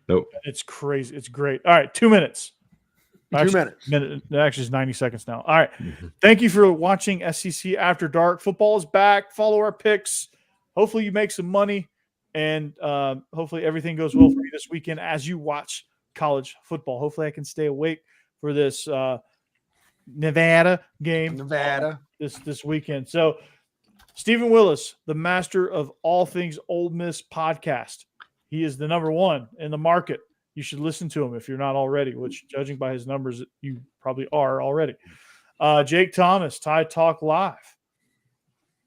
Nope, it's crazy. It's great. All right, 2 minutes. 2 minutes. Actually, it's 90 seconds now. All right. Thank you for watching SEC After Dark. Football is back. Follow our picks. Hopefully, you make some money, and hopefully, everything goes well for you this weekend as you watch college football. Hopefully, I can stay awake for this Nevada game. This weekend. So, Stephen Willis, the master of all things Ole Miss podcast. He is the number one in the market. You should listen to him if you're not already, which, judging by his numbers, you probably are already. Jake Thomas, Tide Talk Live.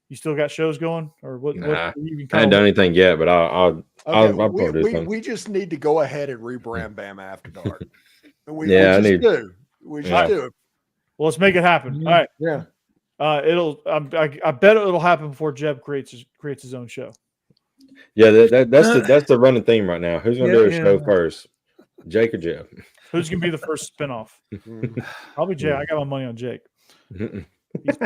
You still got shows going, or what? Nah, I haven't done anything yet, but I'll probably do something. We just need to go ahead and rebrand Bama After Dark. We just do. Well, let's make it happen. All right. Yeah. I bet it'll happen before Jeb creates his own show. Yeah, that's the running theme right now. Who's gonna do a show first, Jake or Jeb? Who's gonna be the first spinoff? Probably Jake. I got my money on Jake. He's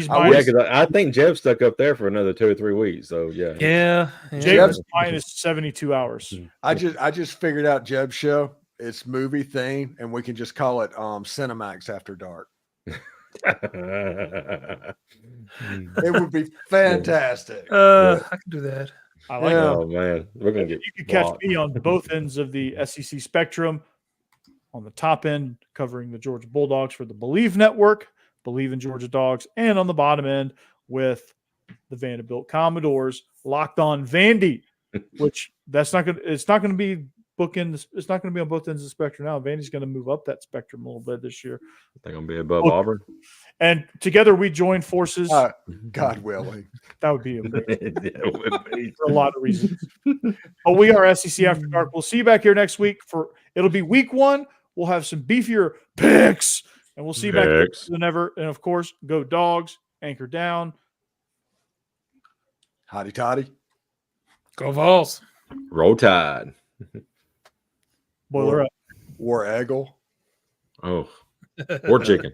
minus. Because I think Jeb stuck up there for another 2 or 3 weeks. So yeah. Jeb's minus 72 hours. I just figured out Jeb's show. It's movie theme, and we can just call it Cinemax After Dark. It would be fantastic. I can do that. I like Yeah. it. Oh man, we're gonna get. You can catch blocked. me on both ends of the SEC spectrum. On the top end, covering the Georgia Bulldogs for the Believe Network, Believe in Georgia Dogs, and on the bottom end with the Vanderbilt Commodores, Locked On Vandy, which it's not gonna be bookend. It's not gonna be on both ends of the spectrum now. Vandy's gonna move up that spectrum a little bit this year. They're gonna be above Auburn. And together we join forces. God willing. That would be amazing It would be. for a lot of reasons. But we are SEC After Dark. We'll see you back here next week it'll be week 1. We'll have some beefier picks, and we'll see you back here than ever. And of course, go Dogs, anchor down. Hotty toddy. Go Vols. Roll Tide. Boiler up. War Eagle. Oh, or chicken.